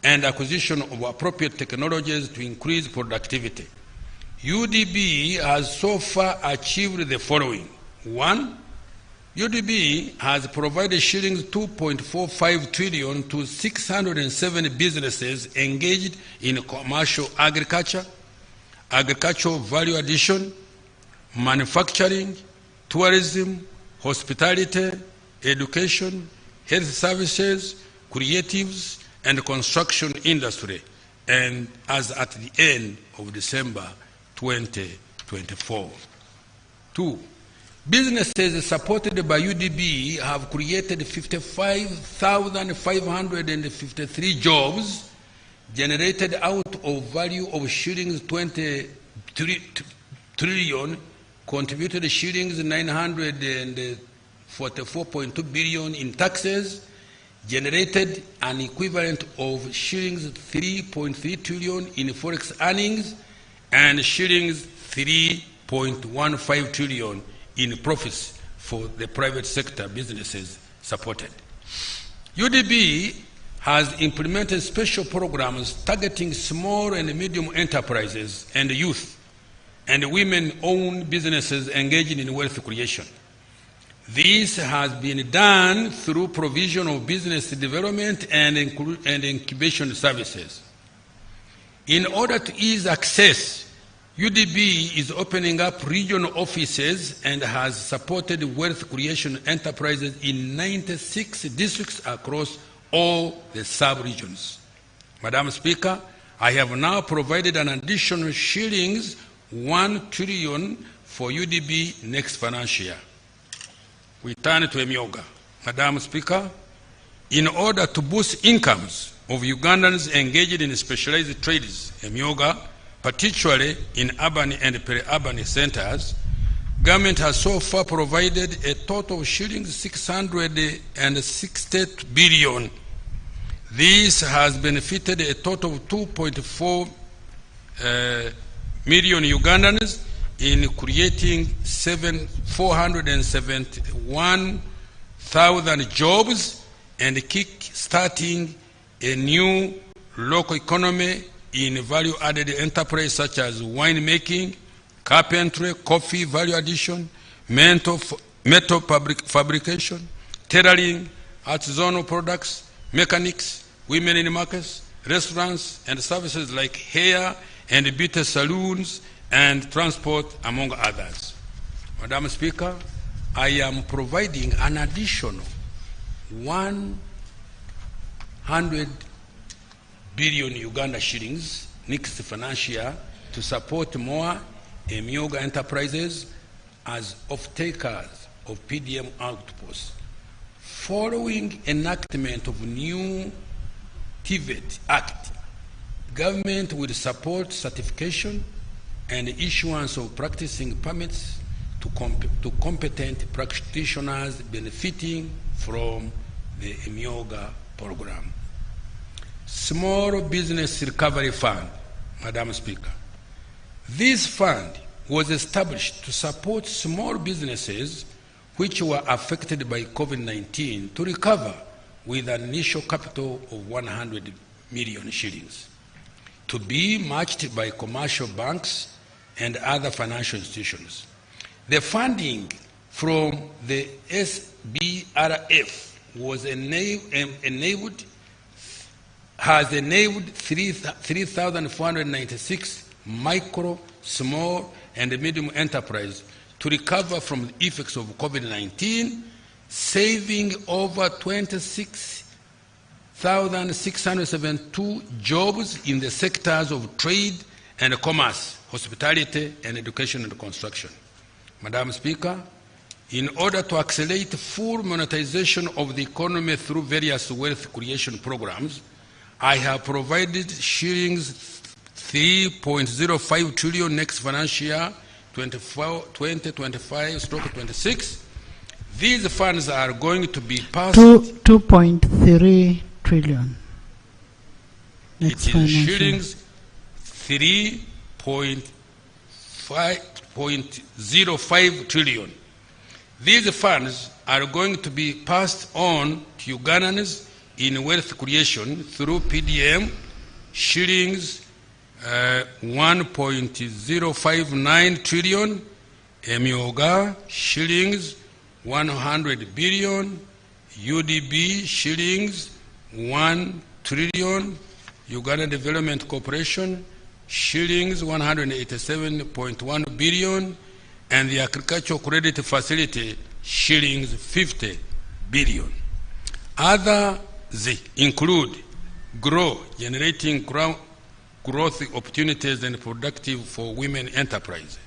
and acquisition of appropriate technologies to increase productivity. UDB has so far achieved the following. 1. UDB has provided shillings 2.45 trillion to 607 businesses engaged in commercial agriculture, agricultural value addition, manufacturing, tourism, hospitality, education, health services, creatives, and construction industry, and as at the end of December 2024. 2. Businesses supported by UDB have created 55,553 jobs, generated out of value of shillings 20 trillion, contributed shillings 944.2 billion in taxes, generated an equivalent of shillings 3.3 trillion in forex earnings, and shillings 3.15 trillion in profits for the private sector businesses supported. UDB has implemented special programs targeting small and medium enterprises and youth and women-owned businesses engaging in wealth creation. This has been done through provision of business development and incubation services. In order to ease access, UDB is opening up regional offices and has supported wealth creation enterprises in 96 districts across all the sub-regions. Madam Speaker, I have now provided an additional shillings 1 trillion for UDB next financial year. We turn to Emyoga. Madam Speaker, in order to boost incomes of Ugandans engaged in specialized trades, Emyoga, particularly in urban and peri-urban centers, government has so far provided a total of shillings 660 billion. This has benefited a total of 2.4 million Ugandans in creating 471,000 jobs and kick-starting a new local economy in value-added enterprise such as winemaking, carpentry, coffee value addition, metal fabrication, tailoring, artisanal products, mechanics, women in markets, restaurants, and services like hair and beauty salons and transport, among others. Madam Speaker, I am providing an additional 100 billion Uganda shillings next financial year to support more Emyoga enterprises as off-takers of PDM outposts. Following enactment of new TVET Act, government will support certification and issuance of practicing permits to competent practitioners benefiting from the Emyoga program. Small Business Recovery Fund, Madam Speaker. This fund was established to support small businesses which were affected by COVID-19 to recover with an initial capital of 100 million shillings, to be matched by commercial banks and other financial institutions. The funding from the SBRF has enabled 3,496 micro, small, and medium enterprise to recover from the effects of COVID-19, saving over 26,672 jobs in the sectors of trade and commerce, hospitality, and education and construction. Madam Speaker, in order to accelerate full monetization of the economy through various wealth creation programs, I have provided shillings 3.05 trillion next financial year, 2025/26. These funds are going to be passed. 2.3 trillion. Next it is shillings 3.05 trillion. These funds are going to be passed on to Ugandans in wealth creation through PDM, shillings 1.059 trillion, Emyoga, shillings 100 billion, UDB, shillings 1 trillion, Uganda Development Corporation, shillings 187.1 billion, and the Agricultural Credit Facility, shillings 50 billion. Others include GROW, generating growth opportunities and productive for women enterprise,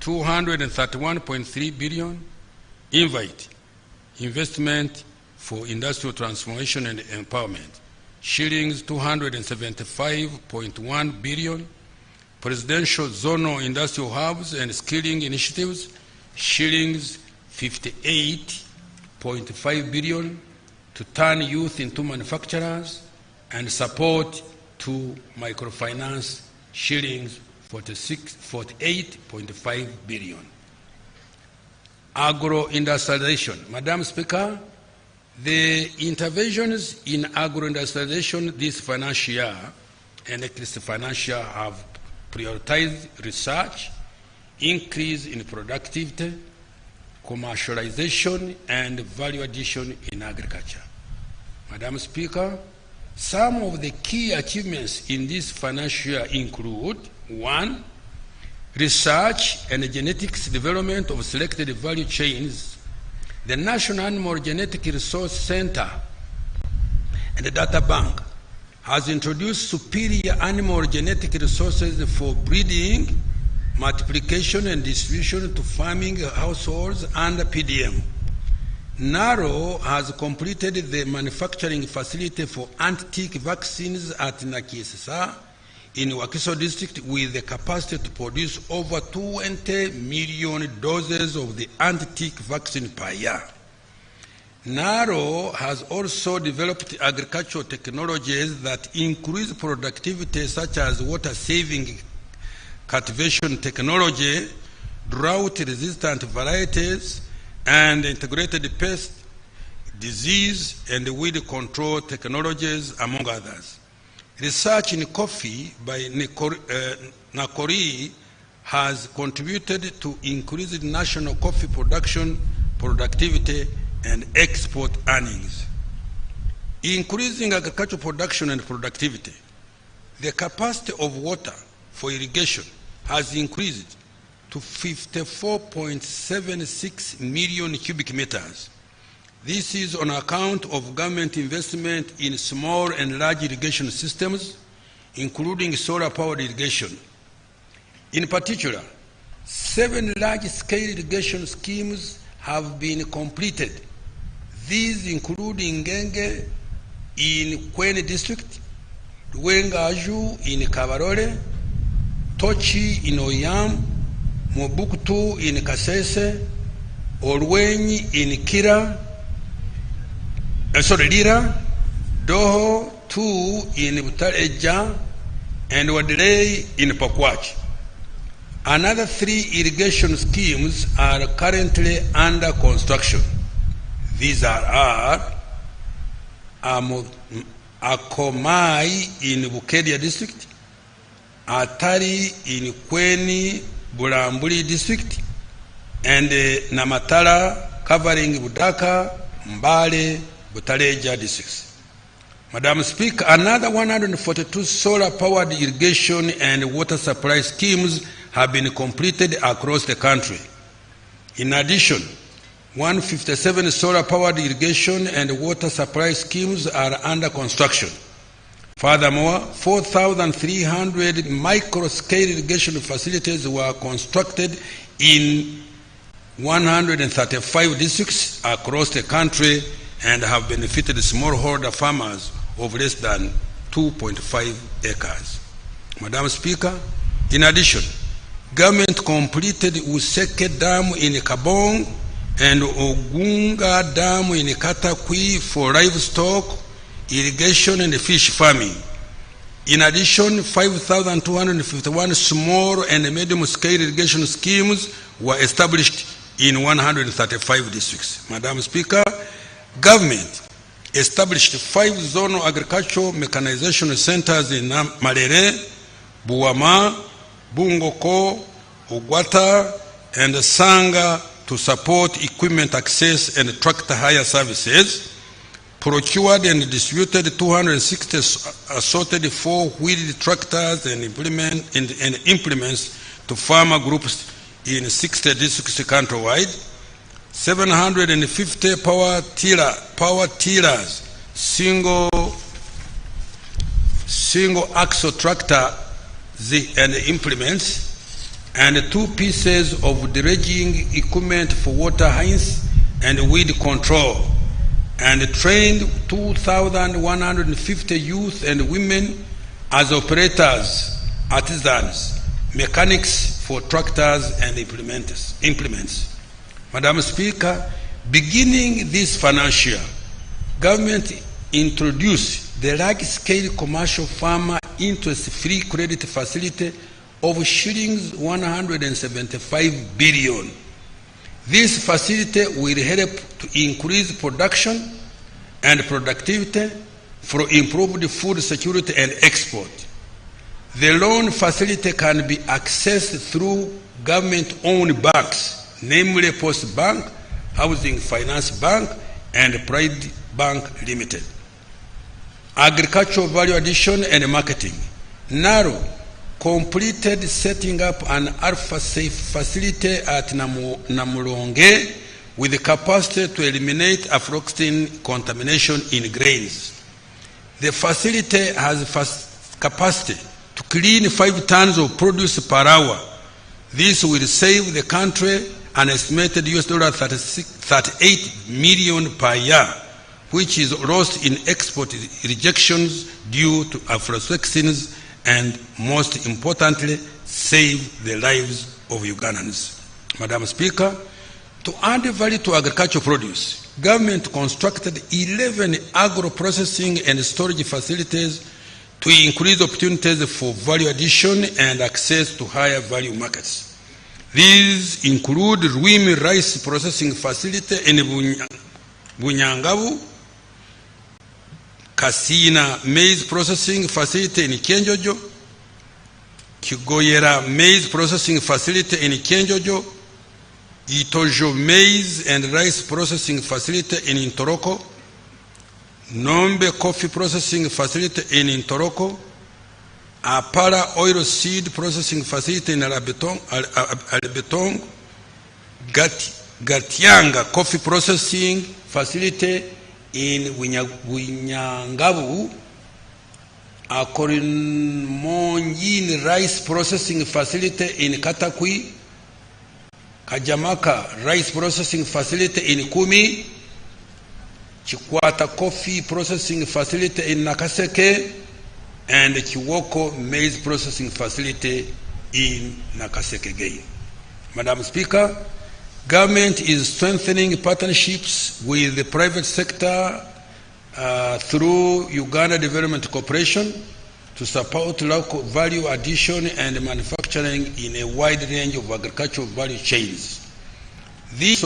231.3 billion, Invite, investment for industrial transformation and empowerment, shillings 275.1 billion, presidential zonal industrial hubs and skilling initiatives, shillings 58.5 billion, to turn youth into manufacturers, and support to microfinance, shillings 48.5 billion. Agro-industrialization. Madam Speaker, the interventions in agro-industrialization this financial year and next financial year have prioritized research, increase in productivity, commercialization, and value addition in agriculture. Madam Speaker, some of the key achievements in this financial year include: 1, research and genetics development of selected value chains. The National Animal Genetic Resource Center and the Data Bank has introduced superior animal genetic resources for breeding, multiplication, and distribution to farming households under PDM. NARO has completed the manufacturing facility for anti-tick vaccines at Nakiesesa in Wakiso district with the capacity to produce over 20 million doses of the anti-tick vaccine per year. Naro has also developed agricultural technologies that increase productivity, such as water-saving cultivation technology, drought-resistant varieties, and integrated pest, disease, and weed control technologies, among others. Research in coffee by Nakori has contributed to increased national coffee production, productivity, and export earnings. Increasing agricultural production and productivity. The capacity of water for irrigation has increased to 54.76 million cubic meters. This is on account of government investment in small and large irrigation systems, including solar-powered irrigation. In particular, 7 large-scale irrigation schemes have been completed. These include Ngenge in Kweni district, Luengaju in Kabarole, Tochi in Oyam, Mobuktu in Kasese, Olwenyi in Kira, Lira, Doho 2 in Butareja, and Wadrei in Pakwach. Another 3 irrigation schemes are currently under construction. These are Akomai in Bukedia district, Atari in Kweni Bulambuli district, and Namatala covering Budaka, Mbale, Butareja districts. Madam Speaker, another 142 solar-powered irrigation and water supply schemes have been completed across the country. In addition, 157 solar-powered irrigation and water supply schemes are under construction. Furthermore, 4,300 micro-scale irrigation facilities were constructed in 135 districts across the country and have benefited smallholder farmers of less than 2.5 acres. Madam Speaker, in addition, government completed Useke Dam in Kabong and Ogunga Dam in Katakwi for livestock, irrigation, and fish farming. In addition, 5,251 small and medium-scale irrigation schemes were established in 135 districts. Madam Speaker, government established 5 zonal agricultural mechanization centers in Malere, Buama, Bungoko, Ogwata, and Sanga to support equipment access and tractor hire services, procured and distributed 260 assorted 4-wheeled tractors and implements to farmer groups in 60 districts countrywide, 750 power tillers, single axle tractor and implements, and 2 pieces of dredging equipment for water hines and weed control, and trained 2,150 youth and women as operators, artisans, mechanics for tractors and implements. Madam Speaker, beginning this financial year, government introduced the large-scale commercial farmer interest-free credit facility of shillings 175 billion. This facility will help to increase production and productivity for improved food security and export. The loan facility can be accessed through government-owned banks, namely Post Bank, Housing Finance Bank, and Pride Bank Limited. Agricultural value addition and marketing. NARO completed setting up an Alpha Safe facility at Namulonge with the capacity to eliminate aflatoxin contamination in grains. The facility has capacity to clean 5 tons of produce per hour. This will save the country an estimated $38 million per year, which is lost in export rejections due to aflatoxins and most importantly, save the lives of Ugandans. Madam Speaker, to add value to agricultural produce, government constructed 11 agro-processing and storage facilities to increase opportunities for value addition and access to higher value markets. These include Rwimi Rice Processing Facility in Bunyangabu, Kasina Maize Processing Facility in Kyenjojo, Kigoyera Maize Processing Facility in Kyenjojo, Itojo Maize and Rice Processing Facility in Ntoroko, Nombe Coffee Processing Facility in Ntoroko, Apara Oil Seed Processing Facility in Alabetong, Gatianga Coffee Processing Facility in Winyangabu, Akorinmonyin Rice Processing Facility in Katakwi, Kajamaka Rice Processing Facility in Kumi, Chikwata Coffee Processing Facility in Nakaseke, and Chiwoko Maize Processing Facility in Nakaseke again. Madam Speaker, government is strengthening partnerships with the private sector through Uganda Development Corporation to support local value addition and manufacturing in a wide range of agricultural value chains. These